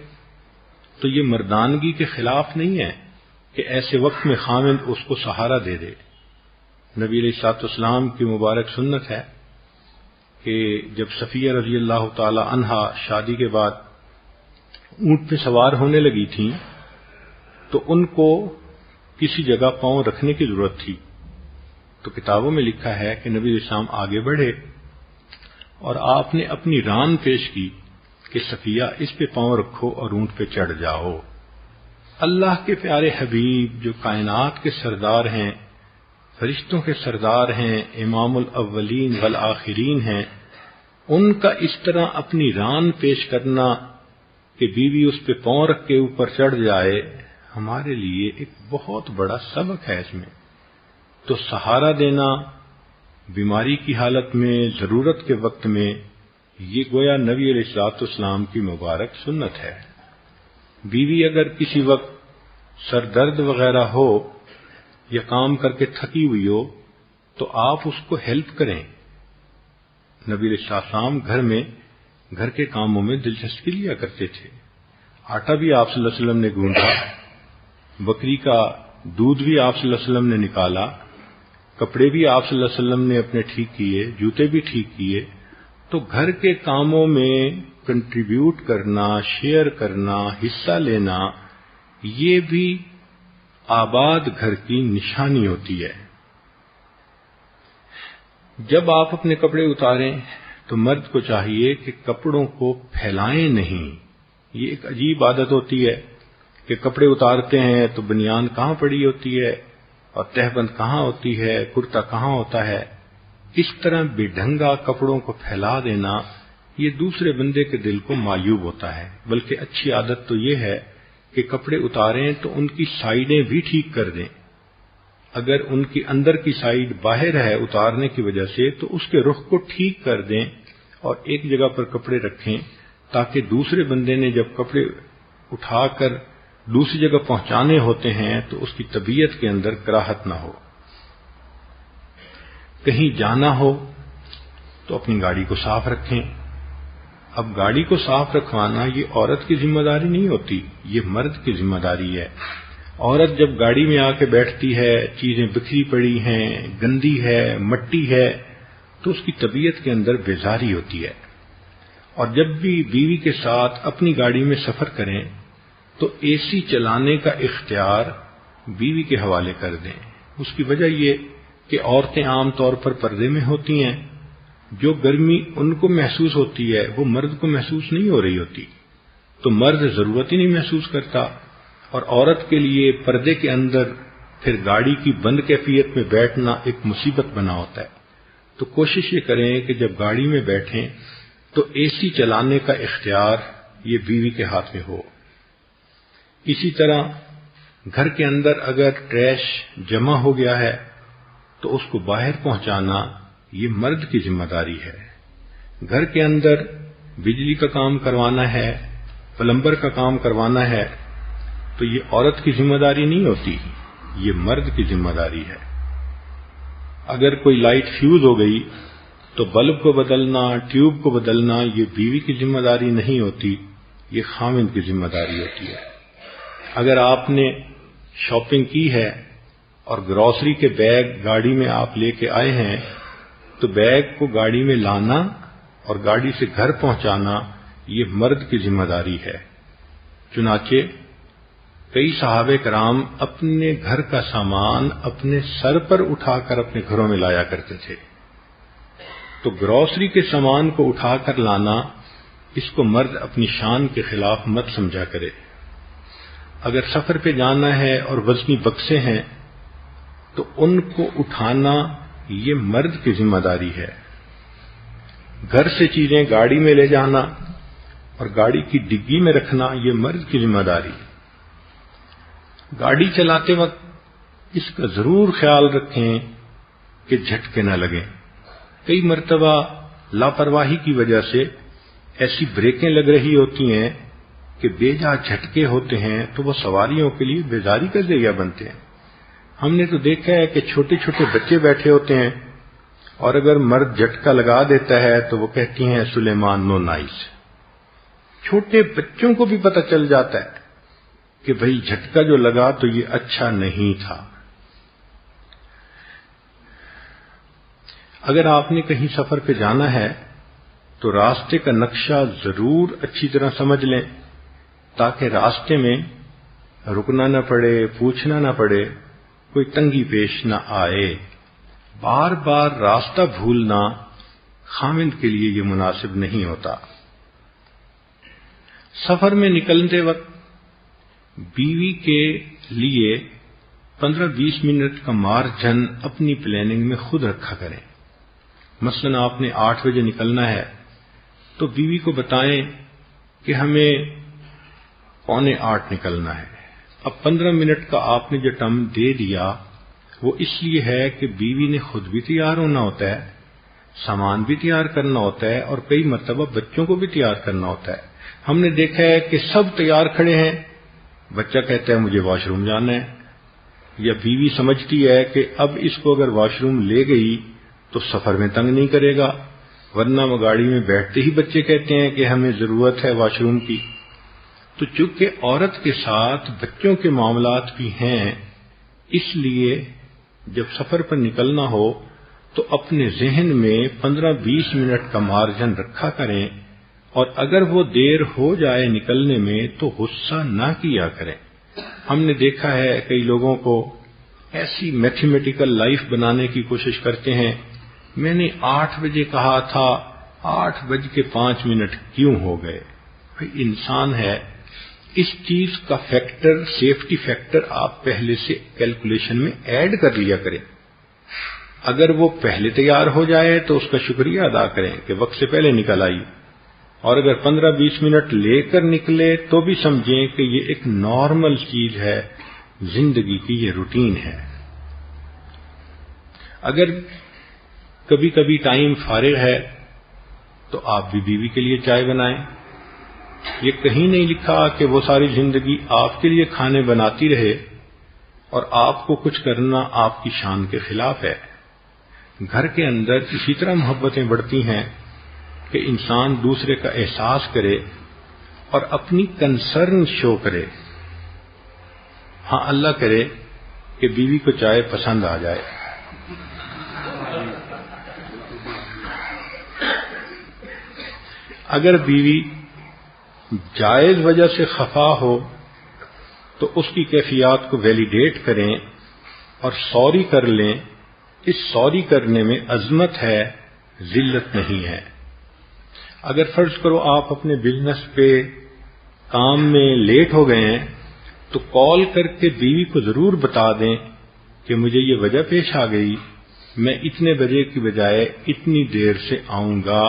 تو یہ مردانگی کے خلاف نہیں ہے کہ ایسے وقت میں خاوند اس کو سہارا دے دے۔ نبی علیہ الصلوۃ والسلام کی مبارک سنت ہے کہ جب صفیہ رضی اللہ تعالی عنہا شادی کے بعد اونٹ پہ سوار ہونے لگی تھیں تو ان کو کسی جگہ پاؤں رکھنے کی ضرورت تھی، تو کتابوں میں لکھا ہے کہ نبی علیہ السلام آگے بڑھے اور آپ نے اپنی ران پیش کی کہ صفیہ اس پہ پاؤں رکھو اور اونٹ پہ چڑھ جاؤ۔ اللہ کے پیارے حبیب جو کائنات کے سردار ہیں، فرشتوں کے سردار ہیں، امام الاولین والآخرین ہیں، ان کا اس طرح اپنی ران پیش کرنا کہ بیوی اس پہ پاؤں رکھ کے اوپر چڑھ جائے، ہمارے لیے ایک بہت بڑا سبق ہے اس میں۔ تو سہارا دینا بیماری کی حالت میں، ضرورت کے وقت میں، یہ گویا نبی علیہ الصلوۃ والسلام کی مبارک سنت ہے۔ بیوی اگر کسی وقت سر درد وغیرہ ہو یا کام کر کے تھکی ہوئی ہو تو آپ اس کو ہیلپ کریں۔ نبی علیہ السلام گھر کے کاموں میں دلچسپی لیا کرتے تھے۔ آٹا بھی آپ صلی اللہ علیہ وسلم نے گوندا، بکری کا دودھ بھی آپ صلی اللہ علیہ وسلم نے نکالا، کپڑے بھی آپ صلی اللہ علیہ وسلم نے اپنے ٹھیک کیے، جوتے بھی ٹھیک کیے۔ تو گھر کے کاموں میں کنٹریبیوٹ کرنا، شیئر کرنا، حصہ لینا، یہ بھی آباد گھر کی نشانی ہوتی ہے۔ جب آپ اپنے کپڑے اتاریں تو مرد کو چاہیے کہ کپڑوں کو پھیلائیں نہیں۔ یہ ایک عجیب عادت ہوتی ہے کہ کپڑے اتارتے ہیں تو بنیان کہاں پڑی ہوتی ہے اور تہبند کہاں ہوتی ہے، کرتا کہاں ہوتا ہے۔ اس طرح بے ڈھنگا کپڑوں کو پھیلا دینا یہ دوسرے بندے کے دل کو مایوب ہوتا ہے، بلکہ اچھی عادت تو یہ ہے کہ کپڑے اتاریں تو ان کی سائیڈیں بھی ٹھیک کر دیں۔ اگر ان کی اندر کی سائیڈ باہر ہے اتارنے کی وجہ سے تو اس کے رخ کو ٹھیک کر دیں اور ایک جگہ پر کپڑے رکھیں تاکہ دوسرے بندے نے جب کپڑے اٹھا کر دوسری جگہ پہنچانے ہوتے ہیں تو اس کی طبیعت کے اندر کراہت نہ ہو۔ کہیں جانا ہو تو اپنی گاڑی کو صاف رکھیں۔ اب گاڑی کو صاف رکھوانا یہ عورت کی ذمہ داری نہیں ہوتی، یہ مرد کی ذمہ داری ہے۔ عورت جب گاڑی میں آ کے بیٹھتی ہے، چیزیں بکھری پڑی ہیں، گندی ہے، مٹی ہے، تو اس کی طبیعت کے اندر بیزاری ہوتی ہے۔ اور جب بھی بیوی کے ساتھ اپنی گاڑی میں سفر کریں تو اے سی چلانے کا اختیار بیوی کے حوالے کر دیں۔ اس کی وجہ یہ کہ عورتیں عام طور پر پردے میں ہوتی ہیں، جو گرمی ان کو محسوس ہوتی ہے وہ مرد کو محسوس نہیں ہو رہی ہوتی، تو مرد ضرورت ہی نہیں محسوس کرتا، اور عورت کے لیے پردے کے اندر پھر گاڑی کی بند کیفیت میں بیٹھنا ایک مصیبت بنا ہوتا ہے۔ تو کوشش یہ کریں کہ جب گاڑی میں بیٹھیں تو اے سی چلانے کا اختیار یہ بیوی کے ہاتھ میں ہو۔ اسی طرح گھر کے اندر اگر ٹریش جمع ہو گیا ہے تو اس کو باہر پہنچانا یہ مرد کی ذمہ داری ہے۔ گھر کے اندر بجلی کا کام کروانا ہے، پلمبر کا کام کروانا ہے تو یہ عورت کی ذمہ داری نہیں ہوتی، یہ مرد کی ذمہ داری ہے۔ اگر کوئی لائٹ فیوز ہو گئی تو بلب کو بدلنا، ٹیوب کو بدلنا یہ بیوی کی ذمہ داری نہیں ہوتی، یہ خاوند کی ذمہ داری ہوتی ہے۔ اگر آپ نے شاپنگ کی ہے اور گروسری کے بیگ گاڑی میں آپ لے کے آئے ہیں تو بیگ کو گاڑی میں لانا اور گاڑی سے گھر پہنچانا یہ مرد کی ذمہ داری ہے۔ چنانچہ کئی صحابہ کرام اپنے گھر کا سامان اپنے سر پر اٹھا کر اپنے گھروں میں لایا کرتے تھے۔ تو گروسری کے سامان کو اٹھا کر لانا، اس کو مرد اپنی شان کے خلاف مت سمجھا کرے۔ اگر سفر پہ جانا ہے اور وزنی بکسے ہیں تو ان کو اٹھانا یہ مرد کی ذمہ داری ہے۔ گھر سے چیزیں گاڑی میں لے جانا اور گاڑی کی ڈگی میں رکھنا یہ مرد کی ذمہ داری ہے۔ گاڑی چلاتے وقت اس کا ضرور خیال رکھیں کہ جھٹکے نہ لگیں۔ کئی مرتبہ لاپرواہی کی وجہ سے ایسی بریکیں لگ رہی ہوتی ہیں کہ بے جا جھٹکے ہوتے ہیں تو وہ سواریوں کے لیے بیزاری کا ذریعہ بنتے ہیں۔ ہم نے تو دیکھا ہے کہ چھوٹے چھوٹے بچے بیٹھے ہوتے ہیں اور اگر مرد جھٹکا لگا دیتا ہے تو وہ کہتی ہیں سلیمان نو نائس۔ چھوٹے بچوں کو بھی پتہ چل جاتا ہے کہ بھئی جھٹکا جو لگا تو یہ اچھا نہیں تھا۔ اگر آپ نے کہیں سفر پہ جانا ہے تو راستے کا نقشہ ضرور اچھی طرح سمجھ لیں تاکہ راستے میں رکنا نہ پڑے، پوچھنا نہ پڑے، کوئی تنگی پیش نہ آئے۔ بار بار راستہ بھولنا خاوند کے لیے یہ مناسب نہیں ہوتا۔ سفر میں نکلتے وقت بیوی کے لیے 15-20 منٹ کا مارجن اپنی پلاننگ میں خود رکھا کریں۔ مثلا آپ نے 8 بجے نکلنا ہے تو بیوی کو بتائیں کہ ہمیں 7:45 نکلنا ہے۔ اب 15 منٹ کا آپ نے جو ٹائم دے دیا وہ اس لیے ہے کہ بیوی نے خود بھی تیار ہونا ہوتا ہے، سامان بھی تیار کرنا ہوتا ہے اور کئی مرتبہ بچوں کو بھی تیار کرنا ہوتا ہے۔ ہم نے دیکھا ہے کہ سب تیار کھڑے ہیں، بچہ کہتا ہے مجھے واش روم جانا ہے، یا بیوی سمجھتی ہے کہ اب اس کو اگر واش روم لے گئی تو سفر میں تنگ نہیں کرے گا، ورنہ وہ گاڑی میں بیٹھتے ہی بچے کہتے ہیں کہ ہمیں ضرورت ہے واش روم کی۔ تو چونکہ عورت کے ساتھ بچوں کے معاملات بھی ہیں، اس لیے جب سفر پر نکلنا ہو تو اپنے ذہن میں 15-20 منٹ کا مارجن رکھا کریں، اور اگر وہ دیر ہو جائے نکلنے میں تو غصہ نہ کیا کریں۔ ہم نے دیکھا ہے کئی لوگوں کو ایسی میتھمیٹیکل لائف بنانے کی کوشش کرتے ہیں، میں نے 8 بجے کہا تھا، 8:05 کیوں ہو گئے؟ بھئی انسان ہے، اس چیز کا فیکٹر، سیفٹی فیکٹر آپ پہلے سے کیلکولیشن میں ایڈ کر لیا کریں۔ اگر وہ پہلے تیار ہو جائے تو اس کا شکریہ ادا کریں کہ وقت سے پہلے نکل آئی، اور اگر 15-20 منٹ لے کر نکلے تو بھی سمجھیں کہ یہ ایک نارمل چیز ہے، زندگی کی یہ روٹین ہے۔ اگر کبھی کبھی ٹائم فارغ ہے تو آپ بھی بیوی کے لیے چائے بنائیں۔ یہ کہیں نہیں لکھا کہ وہ ساری زندگی آپ کے لیے کھانے بناتی رہے اور آپ کو کچھ کرنا آپ کی شان کے خلاف ہے۔ گھر کے اندر اسی طرح محبتیں بڑھتی ہیں کہ انسان دوسرے کا احساس کرے اور اپنی کنسرن شو کرے۔ ہاں اللہ کرے کہ بیوی کو چائے پسند آ جائے۔ اگر بیوی جائز وجہ سے خفا ہو تو اس کی کیفیات کو ویلیڈیٹ کریں اور سوری کر لیں۔ اس سوری کرنے میں عظمت ہے، ذلت نہیں ہے۔ اگر فرض کرو آپ اپنے بزنس پہ کام میں لیٹ ہو گئے ہیں تو کال کر کے بیوی کو ضرور بتا دیں کہ مجھے یہ وجہ پیش آ گئی، میں اتنے بجے کی بجائے اتنی دیر سے آؤں گا،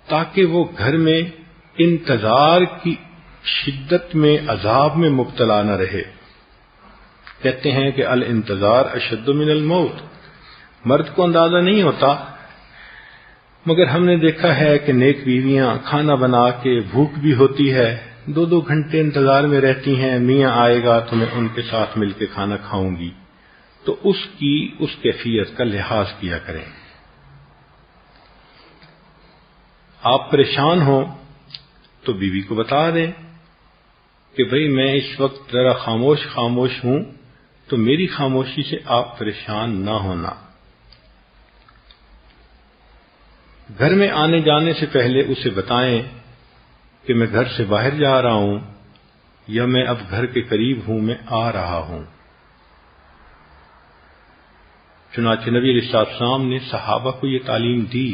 تاکہ وہ گھر میں انتظار کی شدت میں عذاب میں مبتلا نہ رہے۔ کہتے ہیں کہ الانتظار اشد من الموت۔ مرد کو اندازہ نہیں ہوتا، مگر ہم نے دیکھا ہے کہ نیک بیویاں کھانا بنا کے بھوک بھی ہوتی ہے، 2 گھنٹے انتظار میں رہتی ہیں، میاں آئے گا تو میں ان کے ساتھ مل کے کھانا کھاؤں گی۔ تو اس کیفیت کا لحاظ کیا کریں۔ آپ پریشان ہوں تو بیوی کو بتا دیں کہ بھئی میں اس وقت ذرا خاموش ہوں، تو میری خاموشی سے آپ پریشان نہ ہونا۔ گھر میں آنے جانے سے پہلے اسے بتائیں کہ میں گھر سے باہر جا رہا ہوں یا میں اب گھر کے قریب ہوں، میں آ رہا ہوں۔ چنانچہ نبی علیہ السلام نے صحابہ کو یہ تعلیم دی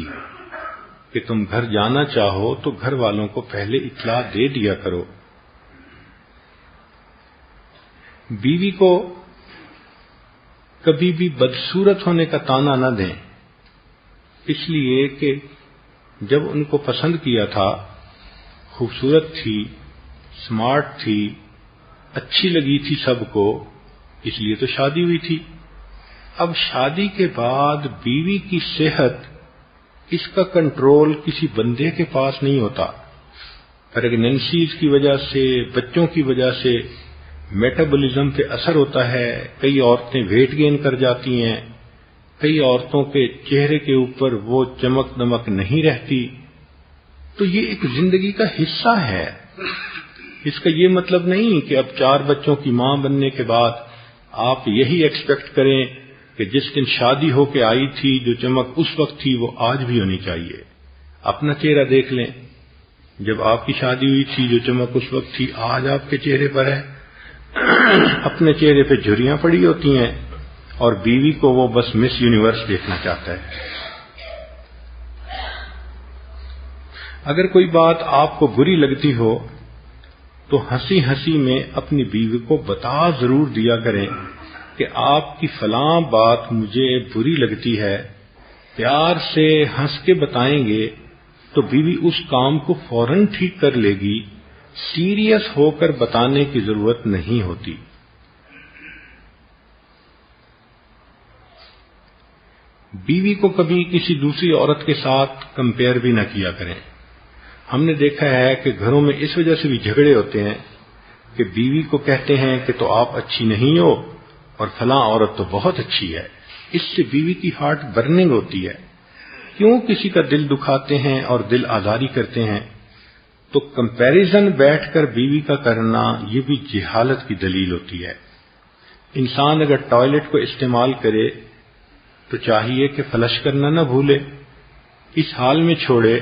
کہ تم گھر جانا چاہو تو گھر والوں کو پہلے اطلاع دے دیا کرو۔ بیوی کو کبھی بھی بدصورت ہونے کا طعنہ نہ دیں، اس لیے کہ جب ان کو پسند کیا تھا، خوبصورت تھی، سمارٹ تھی، اچھی لگی تھی سب کو، اس لیے تو شادی ہوئی تھی۔ اب شادی کے بعد بیوی کی صحت، اس کا کنٹرول کسی بندے کے پاس نہیں ہوتا۔ پریگننسیز کی وجہ سے، بچوں کی وجہ سے میٹابولزم پہ اثر ہوتا ہے، کئی عورتیں ویٹ گین کر جاتی ہیں، کئی عورتوں کے چہرے کے اوپر وہ چمک دمک نہیں رہتی، تو یہ ایک زندگی کا حصہ ہے۔ اس کا یہ مطلب نہیں کہ اب 4 بچوں کی ماں بننے کے بعد آپ یہی ایکسپیکٹ کریں کہ جس دن شادی ہو کے آئی تھی جو چمک اس وقت تھی وہ آج بھی ہونی چاہیے۔ اپنا چہرہ دیکھ لیں، جب آپ کی شادی ہوئی تھی جو چمک اس وقت تھی آج آپ کے چہرے پر ہے۔ اپنے چہرے پہ جھریاں پڑی ہوتی ہیں اور بیوی کو وہ بس مس یونیورس دیکھنا چاہتا ہے۔ اگر کوئی بات آپ کو بری لگتی ہو تو ہنسی ہنسی میں اپنی بیوی کو بتا ضرور دیا کریں کہ آپ کی فلاں بات مجھے بری لگتی ہے۔ پیار سے ہنس کے بتائیں گے تو بیوی اس کام کو فوراً ٹھیک کر لے گی، سیریس ہو کر بتانے کی ضرورت نہیں ہوتی۔ بیوی کو کبھی کسی دوسری عورت کے ساتھ کمپیئر بھی نہ کیا کریں۔ ہم نے دیکھا ہے کہ گھروں میں اس وجہ سے بھی جھگڑے ہوتے ہیں کہ بیوی کو کہتے ہیں کہ تو آپ اچھی نہیں ہو اور فلاں عورت تو بہت اچھی ہے۔ اس سے بیوی کی ہارٹ برننگ ہوتی ہے۔ کیوں کسی کا دل دکھاتے ہیں اور دل آزاری کرتے ہیں؟ تو کمپیریزن بیٹھ کر بیوی کا کرنا یہ بھی جہالت کی دلیل ہوتی ہے۔ انسان اگر ٹوائلٹ کو استعمال کرے تو چاہیے کہ فلش کرنا نہ بھولے، اس حال میں چھوڑے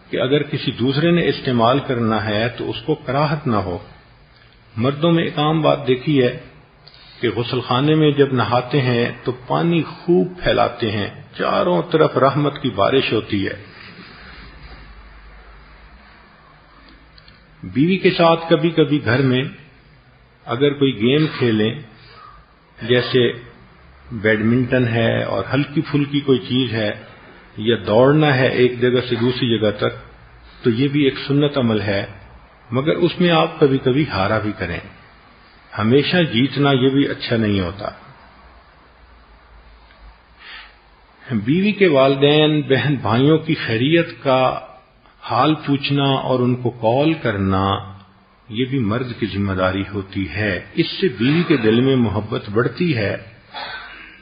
کہ اگر کسی دوسرے نے استعمال کرنا ہے تو اس کو کراہت نہ ہو۔ مردوں میں ایک عام بات دیکھی ہے کہ غسل خانے میں جب نہاتے ہیں تو پانی خوب پھیلاتے ہیں، چاروں طرف رحمت کی بارش ہوتی ہے۔ بیوی کے ساتھ کبھی کبھی گھر میں اگر کوئی گیم کھیلیں، جیسے بیڈمنٹن ہے اور ہلکی پھلکی کوئی چیز ہے یا دوڑنا ہے ایک جگہ سے دوسری جگہ تک، تو یہ بھی ایک سنت عمل ہے، مگر اس میں آپ کبھی کبھی ہارا بھی کریں۔ ہمیشہ جیتنا یہ بھی اچھا نہیں ہوتا۔ بیوی کے والدین بہن بھائیوں کی خیریت کا حال پوچھنا اور ان کو کال کرنا یہ بھی مرد کی ذمہ داری ہوتی ہے۔ اس سے بیوی کے دل میں محبت بڑھتی ہے۔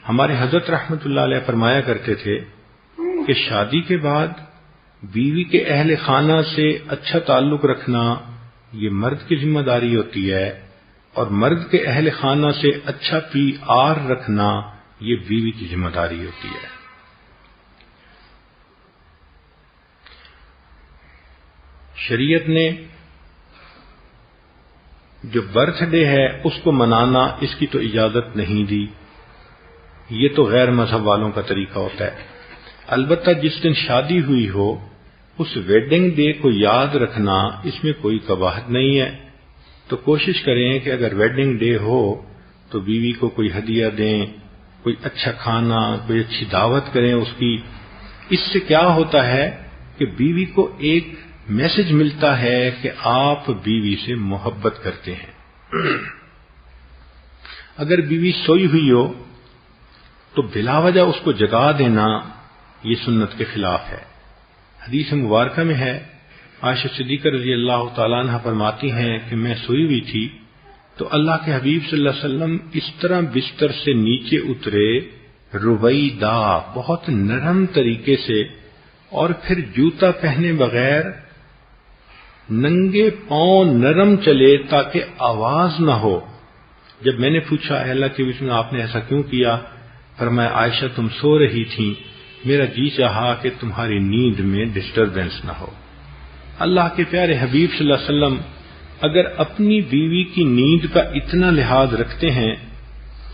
ہمارے حضرت رحمت اللہ علیہ فرمایا کرتے تھے کہ شادی کے بعد بیوی کے اہل خانہ سے اچھا تعلق رکھنا یہ مرد کی ذمہ داری ہوتی ہے، اور مرد کے اہل خانہ سے اچھا پی آر رکھنا یہ بیوی کی ذمہ داری ہوتی ہے۔ شریعت نے جو برتھ ڈے ہے اس کو منانا اس کی تو اجازت نہیں دی، یہ تو غیر مذہب والوں کا طریقہ ہوتا ہے۔ البتہ جس دن شادی ہوئی ہو اس ویڈنگ ڈے کو یاد رکھنا اس میں کوئی قباحت نہیں ہے، تو کوشش کریں کہ اگر ویڈنگ ڈے ہو تو بیوی کو کوئی ہدیہ دیں، کوئی اچھا کھانا، کوئی اچھی دعوت کریں اس کی۔ اس سے کیا ہوتا ہے کہ بیوی کو ایک میسج ملتا ہے کہ آپ بیوی سے محبت کرتے ہیں۔ اگر بیوی سوئی ہوئی ہو تو بلا وجہ اس کو جگا دینا یہ سنت کے خلاف ہے۔ حدیث مبارکہ میں ہے، عائشہ صدیقہ رضی اللہ تعالیٰ عنہ فرماتی ہیں کہ میں سوئی ہوئی تھی تو اللہ کے حبیب صلی اللہ علیہ وسلم اس طرح بستر سے نیچے اترے، رویدا، بہت نرم طریقے سے، اور پھر جوتا پہنے بغیر ننگے پاؤں نرم چلے تاکہ آواز نہ ہو۔ جب میں نے پوچھا اے اللہ کے بسم آپ نے ایسا کیوں کیا؟ فرمایا عائشہ تم سو رہی تھی میرا جی چاہا کہ تمہاری نیند میں ڈسٹربنس نہ ہو۔ اللہ کے پیارے حبیب صلی اللہ علیہ وسلم اگر اپنی بیوی کی نیند کا اتنا لحاظ رکھتے ہیں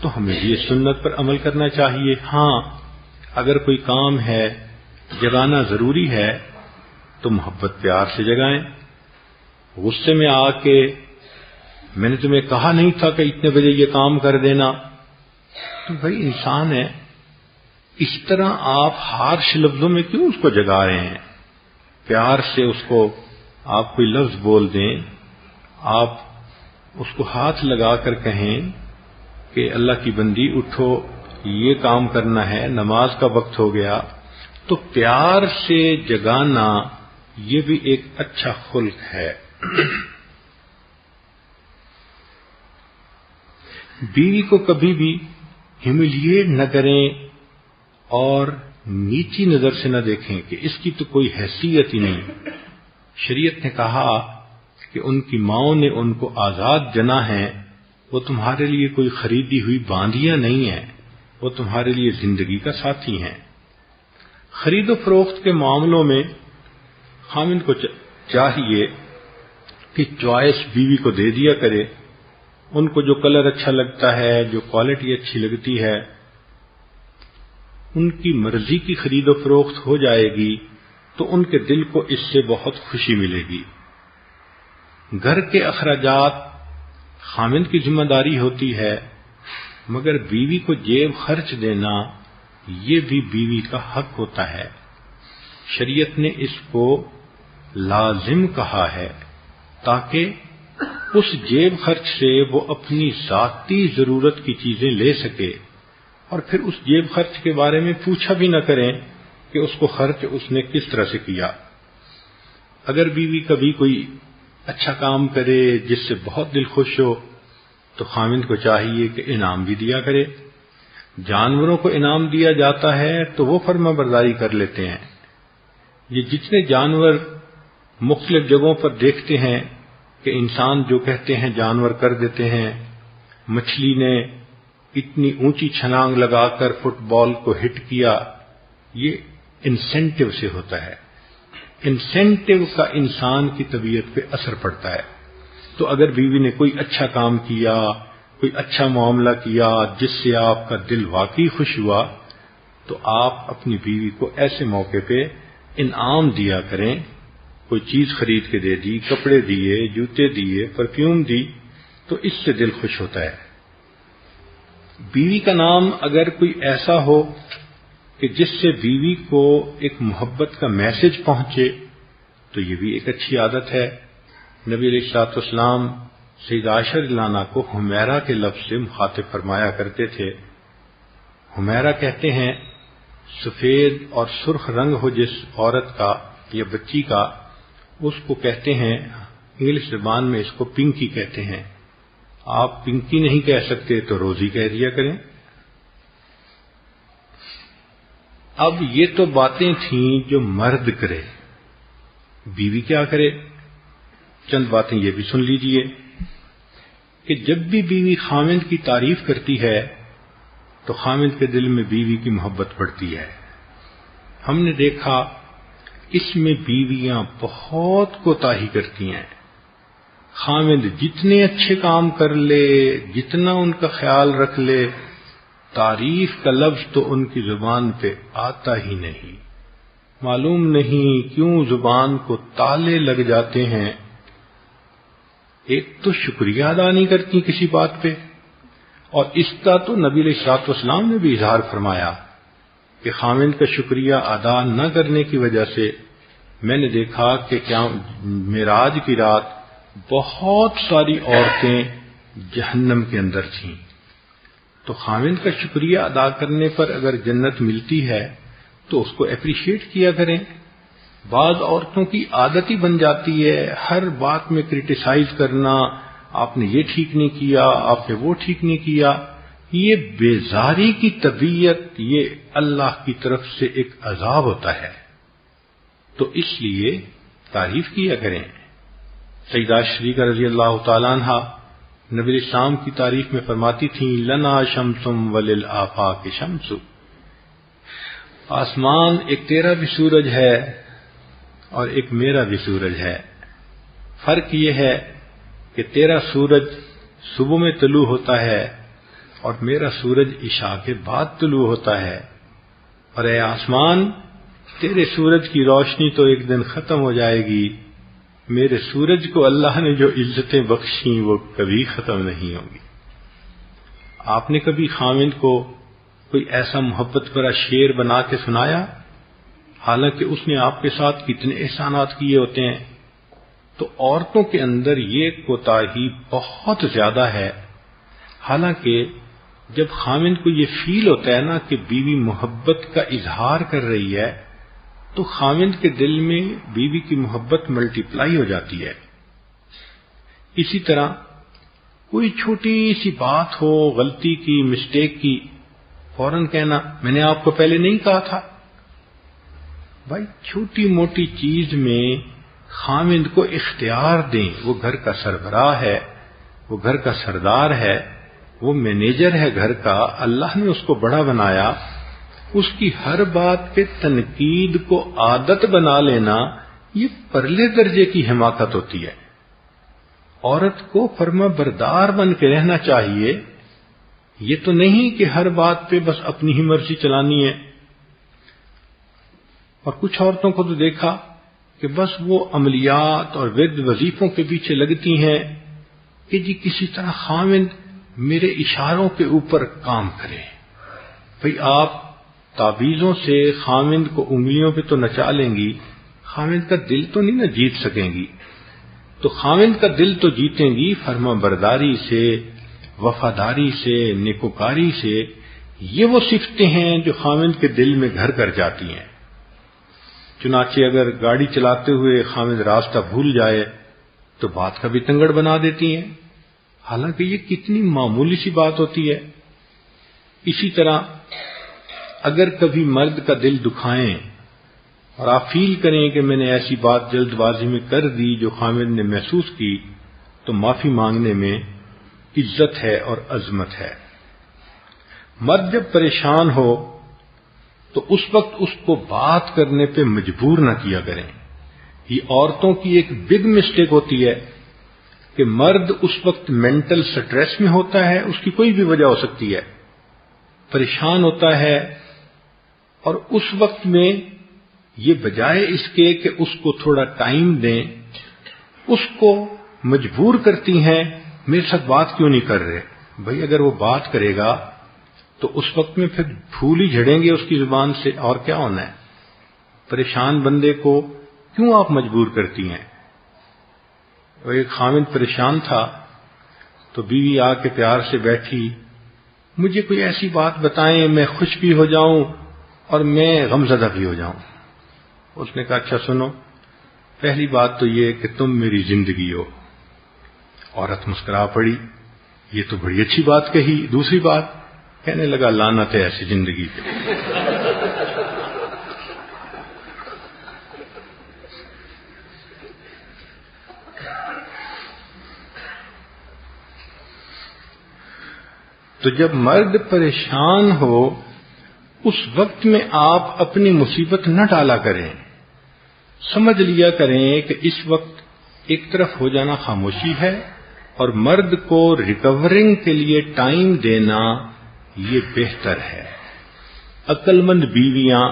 تو ہمیں یہ سنت پر عمل کرنا چاہیے۔ ہاں، اگر کوئی کام ہے جگانا ضروری ہے تو محبت پیار سے جگائیں۔ غصے میں آ کے میں نے تمہیں کہا نہیں تھا کہ اتنے بجے یہ کام کر دینا، تو بھائی انسان ہے، اس طرح آپ ہارش لفظوں میں کیوں اس کو جگا رہے ہیں؟ پیار سے اس کو آپ کوئی لفظ بول دیں، آپ اس کو ہاتھ لگا کر کہیں کہ اللہ کی بندی اٹھو، یہ کام کرنا ہے، نماز کا وقت ہو گیا، تو پیار سے جگانا یہ بھی ایک اچھا خلق ہے۔ بیوی کو کبھی بھی ہیوملیٹ نہ کریں اور نیچی نظر سے نہ دیکھیں کہ اس کی تو کوئی حیثیت ہی نہیں۔ شریعت نے کہا کہ ان کی ماؤں نے ان کو آزاد جنا ہے، وہ تمہارے لیے کوئی خریدی ہوئی باندیاں نہیں ہیں، وہ تمہارے لیے زندگی کا ساتھی ہیں۔ خرید و فروخت کے معاملوں میں خامند کو چاہیے کہ چوائس بیوی کو دے دیا کرے، ان کو جو کلر اچھا لگتا ہے، جو کوالٹی اچھی لگتی ہے، ان کی مرضی کی خرید و فروخت ہو جائے گی تو ان کے دل کو اس سے بہت خوشی ملے گی۔ گھر کے اخراجات خامند کی ذمہ داری ہوتی ہے، مگر بیوی کو جیب خرچ دینا یہ بھی بیوی کا حق ہوتا ہے۔ شریعت نے اس کو لازم کہا ہے تاکہ اس جیب خرچ سے وہ اپنی ذاتی ضرورت کی چیزیں لے سکے، اور پھر اس جیب خرچ کے بارے میں پوچھا بھی نہ کریں کہ اس کو خرچ اس نے کس طرح سے کیا۔ اگر بیوی کبھی کوئی اچھا کام کرے جس سے بہت دل خوش ہو تو خامند کو چاہیے کہ انعام بھی دیا کرے۔ جانوروں کو انعام دیا جاتا ہے تو وہ فرما برداری کر لیتے ہیں۔ یہ جتنے جانور مختلف جگہوں پر دیکھتے ہیں کہ انسان جو کہتے ہیں جانور کر دیتے ہیں، مچھلی نے اتنی اونچی چھلانگ لگا کر فٹ بال کو ہٹ کیا، یہ انسینٹیو سے ہوتا ہے۔ انسینٹیو کا انسان کی طبیعت پہ اثر پڑتا ہے۔ تو اگر بیوی نے کوئی اچھا کام کیا، کوئی اچھا معاملہ کیا جس سے آپ کا دل واقعی خوش ہوا، تو آپ اپنی بیوی کو ایسے موقع پہ انعام دیا کریں۔ کوئی چیز خرید کے دے دی، کپڑے دیے، جوتے دیے، پرفیوم دی، تو اس سے دل خوش ہوتا ہے۔ بیوی کا نام اگر کوئی ایسا ہو کہ جس سے بیوی کو ایک محبت کا میسج پہنچے تو یہ بھی ایک اچھی عادت ہے۔ نبی علیہ الصلوۃ والسلام سید عائشہ رضی اللہ عنہا کو حمیرہ کے لفظ سے مخاطب فرمایا کرتے تھے۔ حمیرہ کہتے ہیں سفید اور سرخ رنگ ہو جس عورت کا یا بچی کا، اس کو کہتے ہیں، انگلش زبان میں اس کو پنکی کہتے ہیں۔ آپ پنکی نہیں کہہ سکتے تو روزی کہہ دیا کریں۔ اب یہ تو باتیں تھیں جو مرد کرے، بیوی کیا کرے؟ چند باتیں یہ بھی سن لیجئے کہ جب بھی بیوی خامند کی تعریف کرتی ہے تو خامند کے دل میں بیوی کی محبت بڑھتی ہے۔ ہم نے دیکھا اس میں بیویاں بہت کوتاہی کرتی ہیں۔ خامند جتنے اچھے کام کر لے، جتنا ان کا خیال رکھ لے، تعریف کا لفظ تو ان کی زبان پہ آتا ہی نہیں۔ معلوم نہیں کیوں زبان کو تالے لگ جاتے ہیں۔ ایک تو شکریہ ادا نہیں کرتی کسی بات پہ، اور اس کا تو نبی علیہ الصلوۃ والسلام نے بھی اظہار فرمایا کہ خامند کا شکریہ ادا نہ کرنے کی وجہ سے میں نے دیکھا کہ کیا معراج کی رات بہت ساری عورتیں جہنم کے اندر تھیں۔ تو خامند کا شکریہ ادا کرنے پر اگر جنت ملتی ہے تو اس کو اپریشیٹ کیا کریں۔ بعض عورتوں کی عادت ہی بن جاتی ہے ہر بات میں کرٹیسائز کرنا، آپ نے یہ ٹھیک نہیں کیا، آپ نے وہ ٹھیک نہیں کیا۔ یہ بیزاری کی طبیعت یہ اللہ کی طرف سے ایک عذاب ہوتا ہے، تو اس لیے تعریف کیا کریں۔ سیدہ شریکہ رضی اللہ تعالیٰ عنہ نبی السلام کی تعریف میں فرماتی تھیں لنا شمس وللآفاق شمس، آسمان ایک تیرا بھی سورج ہے اور ایک میرا بھی سورج ہے. فرق یہ ہے کہ تیرا سورج صبح میں طلوع ہوتا ہے اور میرا سورج عشاء کے بعد طلوع ہوتا ہے. اور اے آسمان، تیرے سورج کی روشنی تو ایک دن ختم ہو جائے گی، میرے سورج کو اللہ نے جو عزتیں بخشیں وہ کبھی ختم نہیں ہوں گی. آپ نے کبھی خاوند کو کوئی ایسا محبت بھرا شعر بنا کے سنایا، حالانکہ اس نے آپ کے ساتھ کتنے احسانات کیے ہوتے ہیں؟ تو عورتوں کے اندر یہ کوتاہی بہت زیادہ ہے. حالانکہ جب خاوند کو یہ فیل ہوتا ہے نا کہ بیوی محبت کا اظہار کر رہی ہے، تو خاوند کے دل میں بیوی کی محبت ملٹی پلائی ہو جاتی ہے. اسی طرح کوئی چھوٹی سی بات ہو، غلطی کی، مسٹیک کی، فوراً کہنا میں نے آپ کو پہلے نہیں کہا تھا. بھائی چھوٹی موٹی چیز میں خاوند کو اختیار دیں. وہ گھر کا سربراہ ہے، وہ گھر کا سردار ہے، وہ مینیجر ہے گھر کا. اللہ نے اس کو بڑا بنایا. اس کی ہر بات پہ تنقید کو عادت بنا لینا یہ پرلے درجے کی حماقت ہوتی ہے. عورت کو فرما بردار بن کے رہنا چاہیے. یہ تو نہیں کہ ہر بات پہ بس اپنی ہی مرضی چلانی ہے. اور کچھ عورتوں کو تو دیکھا کہ بس وہ عملیات اور ورد وظیفوں کے پیچھے لگتی ہیں کہ جی کسی طرح خاوند میرے اشاروں کے اوپر کام کرے. بھئی آپ تعویذوں سے خاوند کو انگلیوں پہ تو نچا لیں گی، خاوند کا دل تو نہیں نہ جیت سکیں گی. تو خاوند کا دل تو جیتیں گی فرما برداری سے، وفاداری سے، نیکوکاری سے. یہ وہ صفتیں ہیں جو خاوند کے دل میں گھر کر جاتی ہیں. چنانچہ اگر گاڑی چلاتے ہوئے خاوند راستہ بھول جائے تو بات کا بھی تنگڑ بنا دیتی ہیں، حالانکہ یہ کتنی معمولی سی بات ہوتی ہے. اسی طرح اگر کبھی مرد کا دل دکھائیں اور آپ فیل کریں کہ میں نے ایسی بات جلد بازی میں کر دی جو خاوند نے محسوس کی، تو معافی مانگنے میں عزت ہے اور عظمت ہے. مرد جب پریشان ہو تو اس وقت اس کو بات کرنے پہ مجبور نہ کیا کریں. یہ عورتوں کی ایک بگ مسٹیک ہوتی ہے کہ مرد اس وقت مینٹل سٹریس میں ہوتا ہے، اس کی کوئی بھی وجہ ہو سکتی ہے، پریشان ہوتا ہے، اور اس وقت میں یہ بجائے اس کے کہ اس کو تھوڑا ٹائم دیں، اس کو مجبور کرتی ہیں میرے ساتھ بات کیوں نہیں کر رہے. بھئی اگر وہ بات کرے گا تو اس وقت میں پھر پھول ہی جھڑیں گے اس کی زبان سے، اور کیا ہونا ہے. پریشان بندے کو کیوں آپ مجبور کرتی ہیں؟ وہ ایک خاوند پریشان تھا تو بیوی آ کے پیار سے بیٹھی، مجھے کوئی ایسی بات بتائیں میں خوش بھی ہو جاؤں اور میں غمزدہ بھی ہو جاؤں. اس نے کہا اچھا سنو، پہلی بات تو یہ کہ تم میری زندگی ہو. عورت مسکرا پڑی، یہ تو بڑی اچھی بات کہی. دوسری بات کہنے لگا لعنت ہے ایسی زندگی پہ. تو جب مرد پریشان ہو اس وقت میں آپ اپنی مصیبت نہ ڈالا کریں. سمجھ لیا کریں کہ اس وقت ایک طرف ہو جانا خاموشی ہے اور مرد کو ریکورنگ کے لیے ٹائم دینا یہ بہتر ہے. عقل مند بیویاں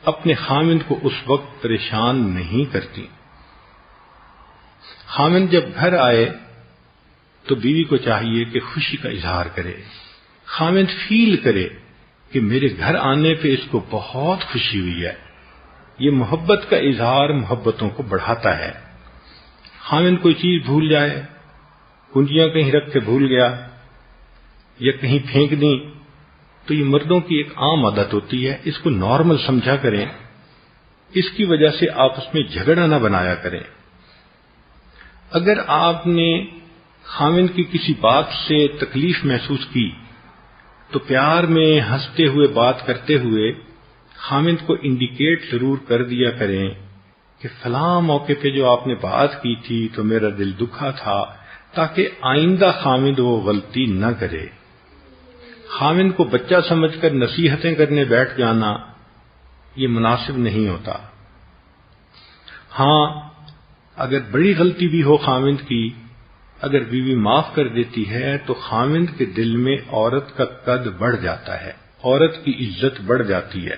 اپنے خاوند کو اس وقت پریشان نہیں کرتی. خاوند جب گھر آئے تو بیوی کو چاہیے کہ خوشی کا اظہار کرے. خاوند فیل کرے کہ میرے گھر آنے پہ اس کو بہت خوشی ہوئی ہے. یہ محبت کا اظہار محبتوں کو بڑھاتا ہے. خاوند کوئی چیز بھول جائے، کنجیاں کہیں رکھ کے بھول گیا یا کہیں پھینک دیں، تو یہ مردوں کی ایک عام عادت ہوتی ہے. اس کو نارمل سمجھا کریں، اس کی وجہ سے آپس میں جھگڑا نہ بنایا کریں. اگر آپ نے خاوند کی کسی بات سے تکلیف محسوس کی تو پیار میں ہنستے ہوئے بات کرتے ہوئے خاوند کو انڈیکیٹ ضرور کر دیا کریں کہ فلاں موقع پہ جو آپ نے بات کی تھی تو میرا دل دکھا تھا، تاکہ آئندہ خاوند وہ غلطی نہ کرے. خاوند کو بچہ سمجھ کر نصیحتیں کرنے بیٹھ جانا یہ مناسب نہیں ہوتا۔ ہاں، اگر بڑی غلطی بھی ہو خاوند کی، اگر بیوی معاف کر دیتی ہے تو خاوند کے دل میں عورت کا قد بڑھ جاتا ہے، عورت کی عزت بڑھ جاتی ہے۔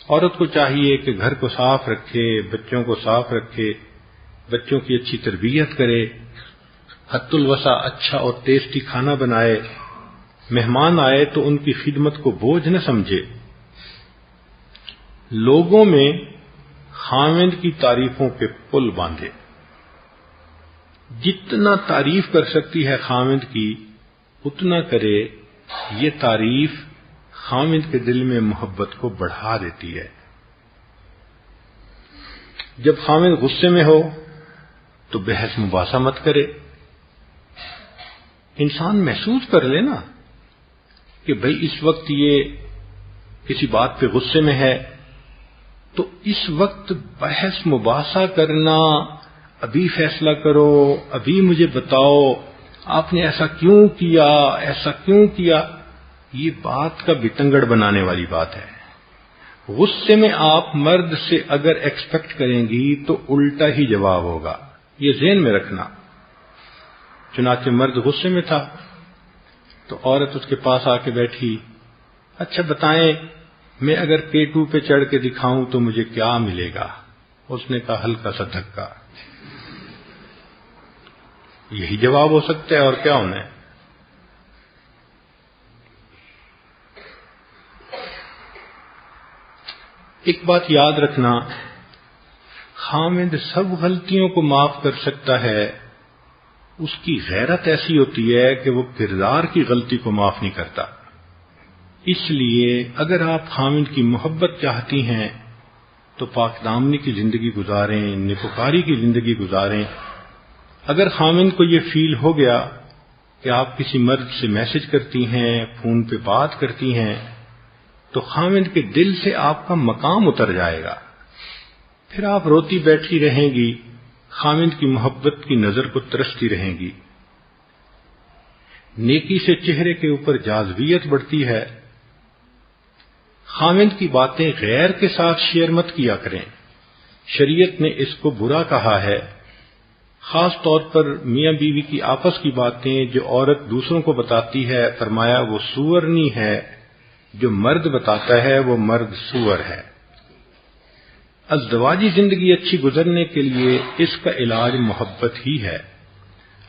عورت کو چاہیے کہ گھر کو صاف رکھے، بچوں کو صاف رکھے، بچوں کی اچھی تربیت کرے، حد الوسع اچھا اور ٹیسٹی کھانا بنائے، مہمان آئے تو ان کی خدمت کو بوجھ نہ سمجھے، لوگوں میں خاوند کی تعریفوں کے پل باندھے، جتنا تعریف کر سکتی ہے خاوند کی اتنا کرے۔ یہ تعریف خاوند کے دل میں محبت کو بڑھا دیتی ہے۔ جب خاوند غصے میں ہو تو بحث مباحثہ مت کرے، انسان محسوس کر لے نا کہ بھئی اس وقت یہ کسی بات پہ غصے میں ہے، تو اس وقت بحث مباحثہ کرنا، ابھی فیصلہ کرو، ابھی مجھے بتاؤ آپ نے ایسا کیوں کیا، ایسا کیوں کیا، یہ بات کا بتنگڑ بنانے والی بات ہے۔ غصے میں آپ مرد سے اگر ایکسپیکٹ کریں گی تو الٹا ہی جواب ہوگا، یہ ذہن میں رکھنا۔ چنانچہ مرد غصے میں تھا تو عورت اس کے پاس آ کے بیٹھی، اچھا بتائیں میں اگر پیٹو پہ چڑھ کے دکھاؤں تو مجھے کیا ملے گا؟ اس نے کہا ہلکا سا دھکا۔ یہی جواب ہو سکتا ہے اور کیا ہونا ہے؟ ایک بات یاد رکھنا، خاوند سب غلطیوں کو معاف کر سکتا ہے، اس کی غیرت ایسی ہوتی ہے کہ وہ کردار کی غلطی کو معاف نہیں کرتا۔ اس لیے اگر آپ خاوند کی محبت چاہتی ہیں تو پاک دامنی کی زندگی گزاریں، نیکوکاری کی زندگی گزاریں۔ اگر خاوند کو یہ فیل ہو گیا کہ آپ کسی مرد سے میسج کرتی ہیں، فون پہ بات کرتی ہیں، تو خاوند کے دل سے آپ کا مقام اتر جائے گا، پھر آپ روتی بیٹھی رہیں گی، خاوند کی محبت کی نظر کو ترستی رہیں گی۔ نیکی سے چہرے کے اوپر جاذبیت بڑھتی ہے۔ خاوند کی باتیں غیر کے ساتھ شیئر مت کیا کریں، شریعت نے اس کو برا کہا ہے۔ خاص طور پر میاں بیوی کی آپس کی باتیں جو عورت دوسروں کو بتاتی ہے، فرمایا وہ سورنی ہے، جو مرد بتاتا ہے وہ مرد سور ہے۔ ازدواجی زندگی اچھی گزرنے کے لیے اس کا علاج محبت ہی ہے۔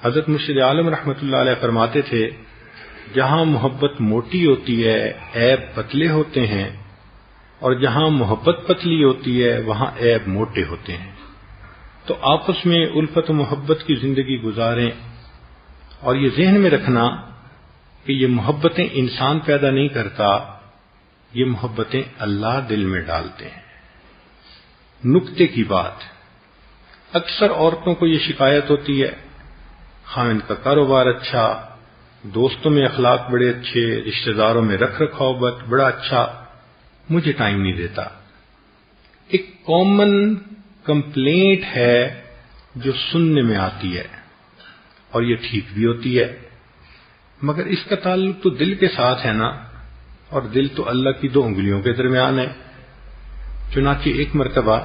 حضرت مرشد عالم رحمۃ اللہ علیہ فرماتے تھے، جہاں محبت موٹی ہوتی ہے عیب پتلے ہوتے ہیں، اور جہاں محبت پتلی ہوتی ہے وہاں عیب موٹے ہوتے ہیں۔ تو آپس میں الفت و محبت کی زندگی گزاریں، اور یہ ذہن میں رکھنا کہ یہ محبتیں انسان پیدا نہیں کرتا، یہ محبتیں اللہ دل میں ڈالتے ہیں۔ نکتے کی بات، اکثر عورتوں کو یہ شکایت ہوتی ہے، خاوند کا کاروبار اچھا، دوستوں میں اخلاق بڑے اچھے، رشتہ داروں میں رکھ رکھاؤ بڑا اچھا، مجھے ٹائم نہیں دیتا۔ ایک کامن کمپلینٹ ہے جو سننے میں آتی ہے، اور یہ ٹھیک بھی ہوتی ہے، مگر اس کا تعلق تو دل کے ساتھ ہے نا، اور دل تو اللہ کی دو انگلیوں کے درمیان ہے۔ چنانچہ ایک مرتبہ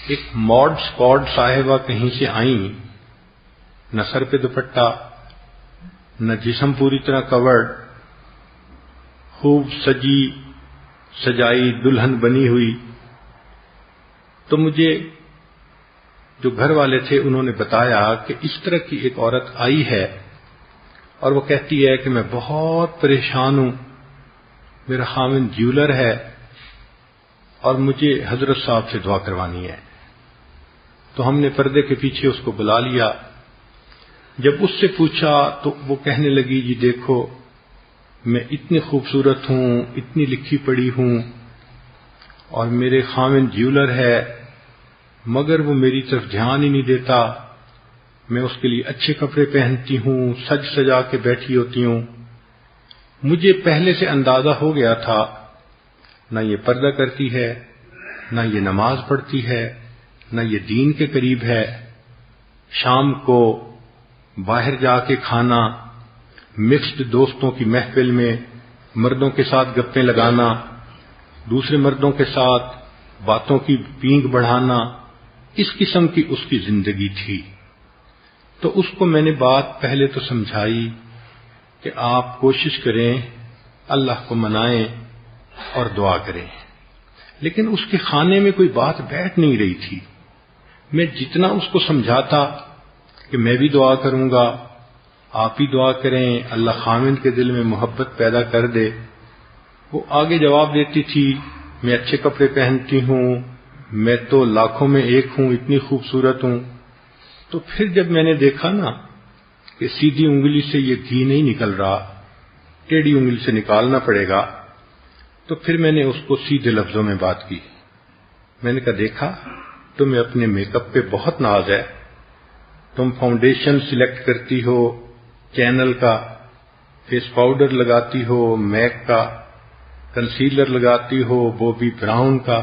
ایک ماڈ اسکواڈ صاحبہ کہیں سے آئیں، نہ سر پہ دوپٹہ، نہ جسم پوری طرح کورڈ، خوب سجی سجائی دلہن بنی ہوئی۔ تو مجھے جو گھر والے تھے انہوں نے بتایا کہ اس طرح کی ایک عورت آئی ہے، اور وہ کہتی ہے کہ میں بہت پریشان ہوں، میرا خاوند جیولر ہے اور مجھے حضرت صاحب سے دعا کروانی ہے۔ تو ہم نے پردے کے پیچھے اس کو بلا لیا۔ جب اس سے پوچھا تو وہ کہنے لگی، جی دیکھو میں اتنی خوبصورت ہوں، اتنی لکھی پڑھی ہوں، اور میرے خاوند جیولر ہے، مگر وہ میری طرف دھیان ہی نہیں دیتا۔ میں اس کے لیے اچھے کپڑے پہنتی ہوں، سج سجا کے بیٹھی ہوتی ہوں۔ مجھے پہلے سے اندازہ ہو گیا تھا، نہ یہ پردہ کرتی ہے، نہ یہ نماز پڑھتی ہے، نہ یہ دین کے قریب ہے۔ شام کو باہر جا کے کھانا، مکسڈ دوستوں کی محفل میں مردوں کے ساتھ گپیں لگانا، دوسرے مردوں کے ساتھ باتوں کی پینگ بڑھانا، اس قسم کی اس کی زندگی تھی۔ تو اس کو میں نے بات پہلے تو سمجھائی کہ آپ کوشش کریں، اللہ کو منائیں اور دعا کریں، لیکن اس کے خانے میں کوئی بات بیٹھ نہیں رہی تھی۔ میں جتنا اس کو سمجھاتا کہ میں بھی دعا کروں گا، آپ ہی دعا کریں، اللہ خاوند کے دل میں محبت پیدا کر دے، وہ آگے جواب دیتی تھی میں اچھے کپڑے پہنتی ہوں، میں تو لاکھوں میں ایک ہوں، اتنی خوبصورت ہوں۔ تو پھر جب میں نے دیکھا نا کہ سیدھی انگلی سے یہ گھی نہیں نکل رہا، ٹیڑھی انگلی سے نکالنا پڑے گا، تو پھر میں نے اس کو سیدھے لفظوں میں بات کی۔ میں نے کہا دیکھا تمہیں اپنے میک اپ پہ بہت ناز ہے، تم فاؤنڈیشن سلیکٹ کرتی ہو چینل کا، فیس پاؤڈر لگاتی ہو میک کا، کنسیلر لگاتی ہو بوبی براؤن کا،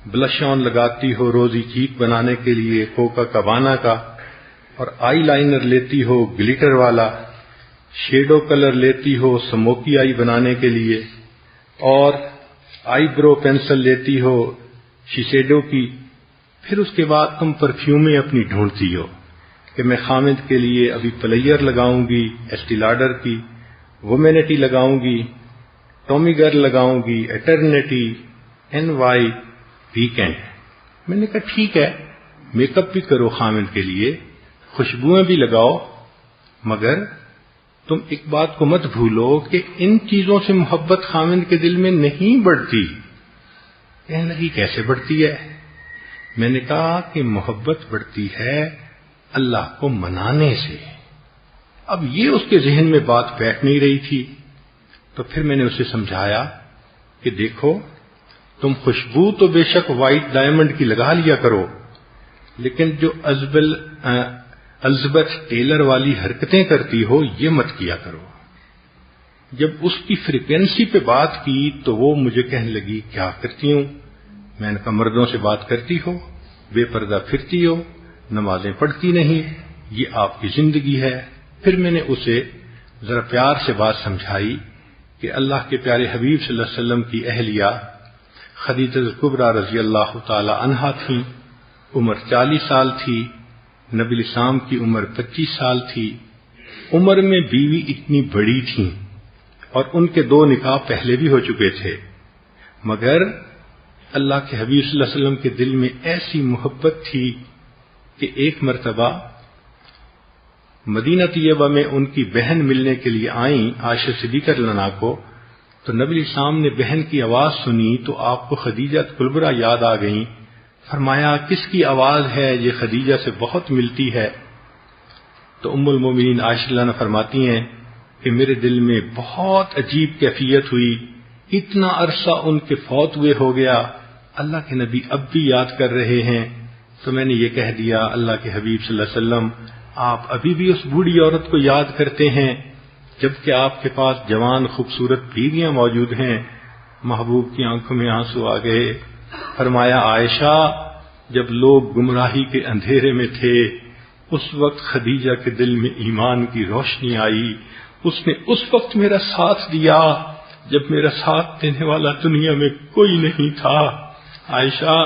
بلش آن لگاتی ہو روزی چیک بنانے کے لیے کوکا کبانا کا، اور آئی لائنر لیتی ہو گلیٹر والا، شیڈو کلر لیتی ہو سموکی آئی بنانے کے لیے، اور آئی برو پینسل لیتی ہو شیشیڈو کی۔ پھر اس کے بعد تم پرفیومیں اپنی ڈھونڈتی ہو کہ میں خامد کے لیے ابھی پلیئر لگاؤں گی ایسٹی لاڈر کی، وومینٹی لگاؤں گی، ٹومی گرل لگاؤں گی، ایٹرنیٹی، این وائی، ویکینڈ۔ میں نے کہا ٹھیک ہے، میک اپ بھی کرو خامد کے لیے، خوشبوئیں بھی لگاؤ، مگر تم ایک بات کو مت بھولو کہ ان چیزوں سے محبت خامد کے دل میں نہیں بڑھتی۔ کہنے لگی کیسے بڑھتی ہے؟ میں نے کہا کہ محبت بڑھتی ہے اللہ کو منانے سے۔ اب یہ اس کے ذہن میں بات بیٹھ نہیں رہی تھی، تو پھر میں نے اسے سمجھایا کہ دیکھو تم خوشبو تو بے شک وائٹ ڈائمنڈ کی لگا لیا کرو، لیکن جو الزبتھ ٹیلر والی حرکتیں کرتی ہو یہ مت کیا کرو۔ جب اس کی فریکوینسی پہ بات کی تو وہ مجھے کہنے لگی کیا کرتی ہوں؟ میں نے کہا مردوں سے بات کرتی ہو، بے پردہ پھرتی ہو، نمازیں پڑھتی نہیں، یہ آپ کی زندگی ہے۔ پھر میں نے اسے ذرا پیار سے بات سمجھائی کہ اللہ کے پیارے حبیب صلی اللہ علیہ وسلم کی اہلیہ خدیجہ کبریٰ رضی اللہ تعالی عنہا تھیں، عمر 40 سال تھی، نبی الاسلام کی عمر 25 سال تھی۔ عمر میں بیوی اتنی بڑی تھیں اور ان کے 2 نکاح پہلے بھی ہو چکے تھے، مگر اللہ کے حبیب صلی اللہ علیہ وسلم کے دل میں ایسی محبت تھی کہ ایک مرتبہ مدینہ طیبہ میں ان کی بہن ملنے کے لیے آئیں عائشہ صدیقہ رضی اللہ عنہا کو، تو نبی الاسلام نے بہن کی آواز سنی تو آپ کو خدیجہ کبریٰ یاد آ گئیں۔ فرمایا کس کی آواز ہے؟ یہ خدیجہ سے بہت ملتی ہے۔ تو ام المومنین عائشہ رضی اللہ عنہا فرماتی ہیں کہ میرے دل میں بہت عجیب کیفیت ہوئی، اتنا عرصہ ان کے فوت ہوئے ہو گیا، اللہ کے نبی اب بھی یاد کر رہے ہیں۔ تو میں نے یہ کہہ دیا اللہ کے حبیب صلی اللہ علیہ وسلم آپ ابھی بھی اس بوڑھی عورت کو یاد کرتے ہیں جبکہ آپ کے پاس جوان خوبصورت بیویاں موجود ہیں۔ محبوب کی آنکھوں میں آنسو آ گئے۔ فرمایا عائشہ جب لوگ گمراہی کے اندھیرے میں تھے اس وقت خدیجہ کے دل میں ایمان کی روشنی آئی، اس نے اس وقت میرا ساتھ دیا جب میرا ساتھ دینے والا دنیا میں کوئی نہیں تھا۔ عائشہ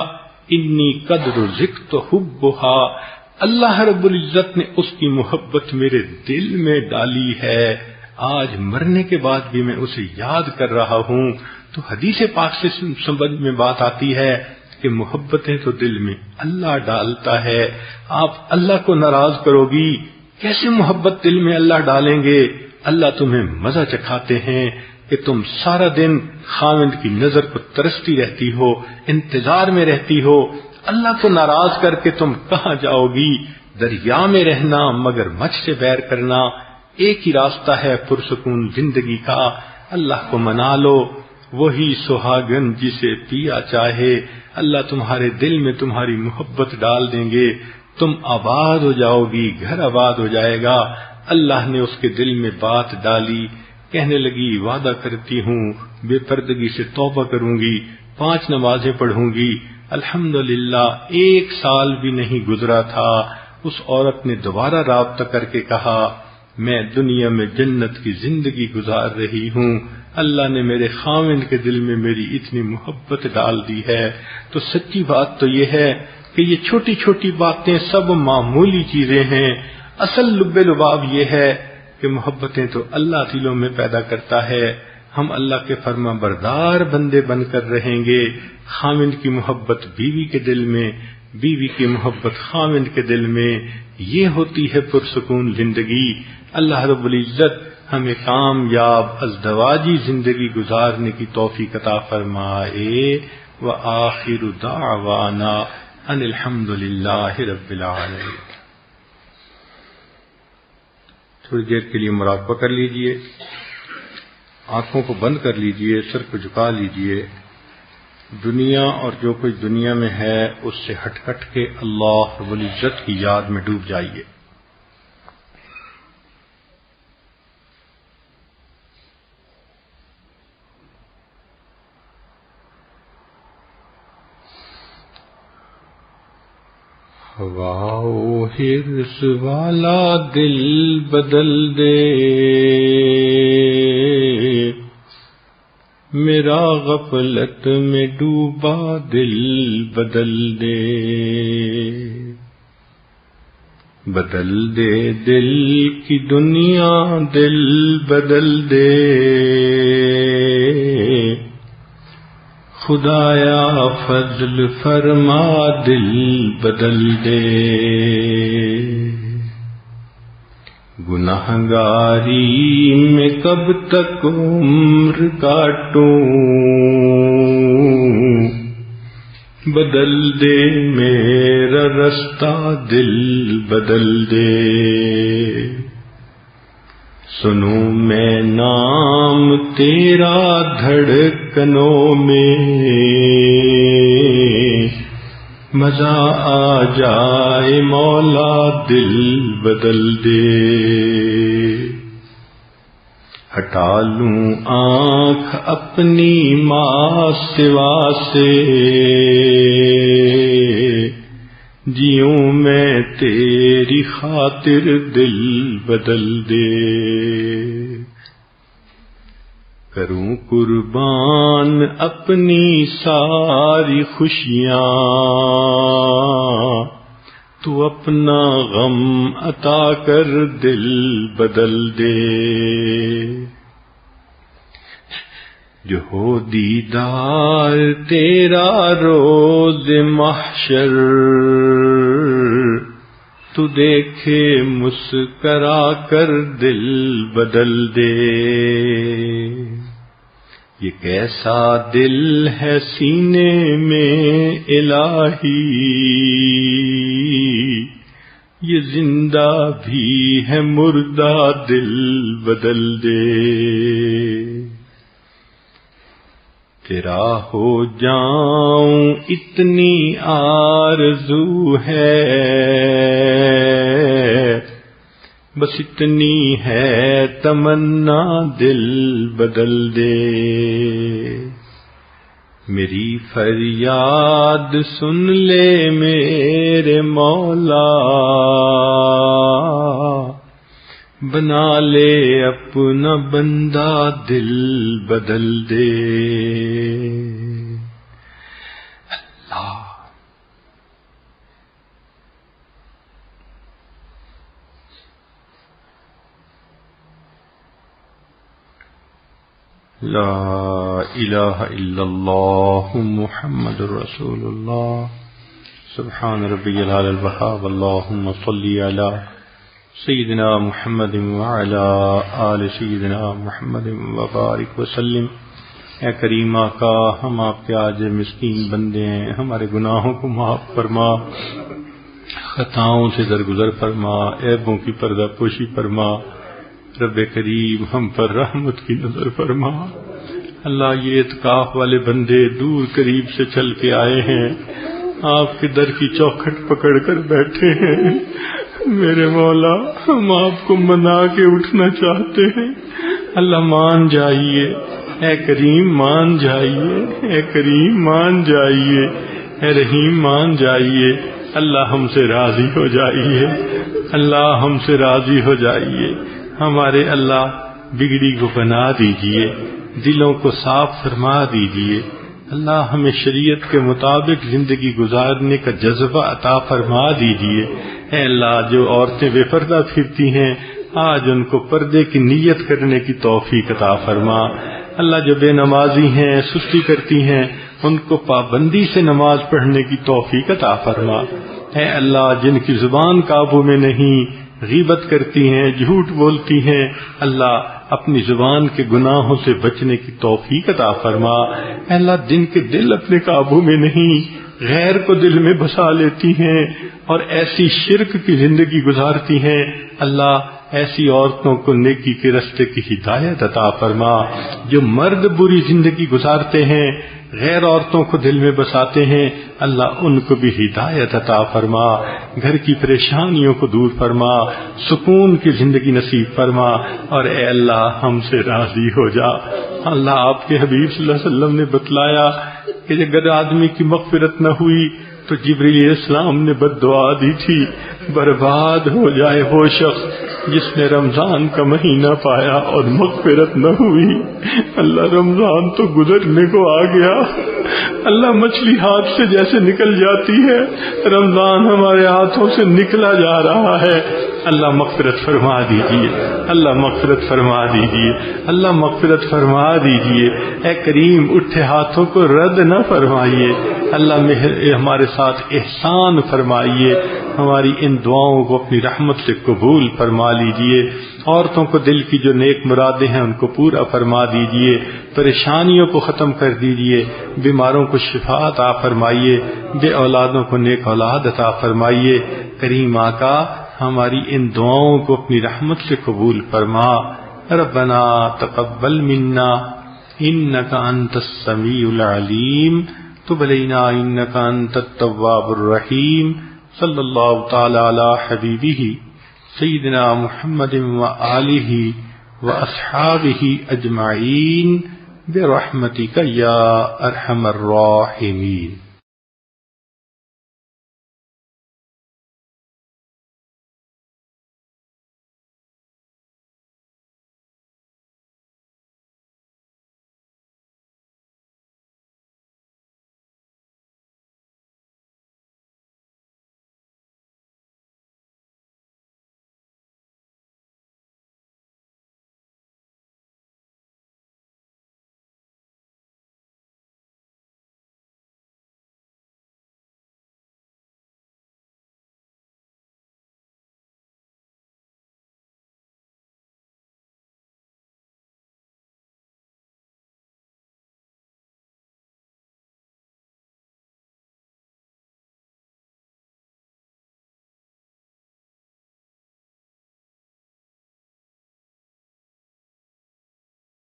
انی قد رزقت حبھا، اللہ رب العزت نے اس کی محبت میرے دل میں ڈالی ہے، آج مرنے کے بعد بھی میں اسے یاد کر رہا ہوں۔ تو حدیث پاک سے سمجھ میں بات آتی ہے کہ محبتیں تو دل میں اللہ ڈالتا ہے۔ آپ اللہ کو ناراض کرو گی، کیسے محبت دل میں اللہ ڈالیں گے؟ اللہ تمہیں مزہ چکھاتے ہیں کہ تم سارا دن خاوند کی نظر کو ترستی رہتی ہو، انتظار میں رہتی ہو۔ اللہ کو ناراض کر کے تم کہاں جاؤ گی؟ دریا میں رہنا مگر مجھ سے بیر کرنا۔ ایک ہی راستہ ہے پرسکون زندگی کا، اللہ کو منا لو، وہی سہاگن جسے پیا چاہے۔ اللہ تمہارے دل میں تمہاری محبت ڈال دیں گے، تم آباد ہو جاؤ گی، گھر آباد ہو جائے گا۔ اللہ نے اس کے دل میں بات ڈالی، کہنے لگی وعدہ کرتی ہوں بے پردگی سے توبہ کروں گی، 5 نمازیں پڑھوں گی۔ الحمدللہ 1 سال بھی نہیں گزرا تھا، اس عورت نے دوبارہ رابطہ کر کے کہا میں دنیا میں جنت کی زندگی گزار رہی ہوں، اللہ نے میرے خاوند کے دل میں میری اتنی محبت ڈال دی ہے۔ تو سچی بات تو یہ ہے کہ یہ چھوٹی چھوٹی باتیں سب معمولی چیزیں ہیں، اصل لب لباب یہ ہے کہ محبتیں تو اللہ دلوں میں پیدا کرتا ہے۔ ہم اللہ کے فرما بردار بندے بن کر رہیں گے، خاوند کی محبت بیوی کے دل میں، بیوی کی محبت خاوند کے دل میں، یہ ہوتی ہے پرسکون زندگی۔ اللہ رب العزت ہمیں کامیاب ازدواجی زندگی گزارنے کی توفیق عطا فرمائے۔ وآخر دعوانا ان الحمد للہ رب العالمین۔ تھوڑی دیر کے لیے مراقبہ کر لیجئے، آنکھوں کو بند کر لیجئے، سر کو جھکا لیجئے، دنیا اور جو کچھ دنیا میں ہے اس سے ہٹ ہٹ کے اللہ رب العزت کی یاد میں ڈوب جائیے۔ ہوا و حرص والا دل بدل دے، میرا غفلت میں ڈوبا دل بدل دے، بدل دے دل کی دنیا دل بدل دے، خدایا فضل فرما دل بدل دے، گناہگاری میں کب تک عمر کاٹوں، بدل دے میرا رستہ دل بدل دے، سنوں میں نام تیرا دھڑکنوں میں، مزہ آ جائے مولا دل بدل دے، ہٹا لوں آنکھ اپنی ماں سوا سے، جیوں میں تیری خاطر دل بدل دے، کروں قربان اپنی ساری خوشیاں، تو اپنا غم عطا کر دل بدل دے، جو ہو دیدار تیرا روز محشر، تو دیکھے مسکرا کر دل بدل دے، یہ کیسا دل ہے سینے میں الہی، یہ زندہ بھی ہے مردہ دل بدل دے، تیرا ہو جاؤں اتنی آرزو ہے، بس اتنی ہے تمنا دل بدل دے، میری فریاد سن لے میرے مولا، بنا لے اپنا بندہ دل بدل دے، اللہ لا الہ الا اللہ محمد رسول اللہ، سبحان ربی العلی الوہاب، اللہم صلی علی سیدنا محمد وعلی آل سیدنا محمد وبارک وسلم۔ اے کریم آقا، ہم آپ کے عاجز مسکین بندے ہیں، ہمارے گناہوں کو معاف فرما، خطاؤں سے درگزر فرما، عیبوں کی پردہ پوشی فرما، رب کریم ہم پر رحمت کی نظر فرما۔ اللہ، یہ اعتکاف والے بندے دور قریب سے چل کے آئے ہیں، آپ کے در کی چوکھٹ پکڑ کر بیٹھے ہیں، میرے مولا ہم آپ کو منا کے اٹھنا چاہتے ہیں، اللہ مان جائیے، اے کریم مان جائیے، اے کریم مان جائیے، اے رحیم مان جائیے، اللہ ہم سے راضی ہو جائیے، اللہ ہم سے راضی ہو جائیے، ہمارے اللہ بگڑی کو بنا دیجئے، دلوں کو صاف فرما دیجئے، اللہ ہمیں شریعت کے مطابق زندگی گزارنے کا جذبہ عطا فرما دیجئے۔ اے اللہ جو عورتیں بے پردہ پھرتی ہیں آج ان کو پردے کی نیت کرنے کی توفیق عطا فرما۔ اللہ جو بے نمازی ہیں سستی کرتی ہیں ان کو پابندی سے نماز پڑھنے کی توفیق عطا فرما۔ اے اللہ جن کی زبان قابو میں نہیں، غیبت کرتی ہیں، جھوٹ بولتی ہیں، اللہ اپنی زبان کے گناہوں سے بچنے کی توفیق عطا فرما۔ اے اللہ جن کے دل اپنے قابو میں نہیں، غیر کو دل میں بسا لیتی ہیں اور ایسی شرک کی زندگی گزارتی ہیں، اللہ ایسی عورتوں کو نیکی کے رستے کی ہدایت عطا فرما۔ جو مرد بری زندگی گزارتے ہیں، غیر عورتوں کو دل میں بساتے ہیں، اللہ ان کو بھی ہدایت عطا فرما۔ گھر کی پریشانیوں کو دور فرما، سکون کی زندگی نصیب فرما، اور اے اللہ ہم سے راضی ہو جا۔ اللہ آپ کے حبیب صلی اللہ علیہ وسلم نے بتلایا کہ اگر آدمی کی مغفرت نہ ہوئی تو جبریل علیہ السلام نے بد دعا دی تھی، برباد ہو جائے وہ شخص جس نے رمضان کا مہینہ پایا اور مغفرت نہ ہوئی۔ اللہ رمضان تو گزرنے کو آ گیا، اللہ مچھلی ہاتھ سے جیسے نکل جاتی ہے رمضان ہمارے ہاتھوں سے نکلا جا رہا ہے۔ اللہ مغفرت فرما دیجئے، اللہ مغفرت فرما دیجئے، اللہ مغفرت فرما دیجئے۔ اے کریم اٹھے ہاتھوں کو رد نہ فرمائیے، اللہ ہمارے ساتھ احسان فرمائیے، ہماری ان دعاؤں کو اپنی رحمت سے قبول فرما لیجئے۔ عورتوں کو دل کی جو نیک مرادیں ہیں ان کو پورا فرما دیجئے، پریشانیوں کو ختم کر دیجئے، بیماروں کو شفا عطا فرمائیے، بے اولادوں کو نیک اولاد عطا فرمائیے۔ کریم آقا ہماری ان دعاؤں کو اپنی رحمت سے قبول فرما۔ ربنا تقبل منا انک انت السمیع العلیم تب علینا انک انت التواب الرحیم۔ صلی اللہ تعالی علی حبیبہ سیدنا محمد وآلہ واصحابہ اجمعین برحمتک یا ارحم الراحمین۔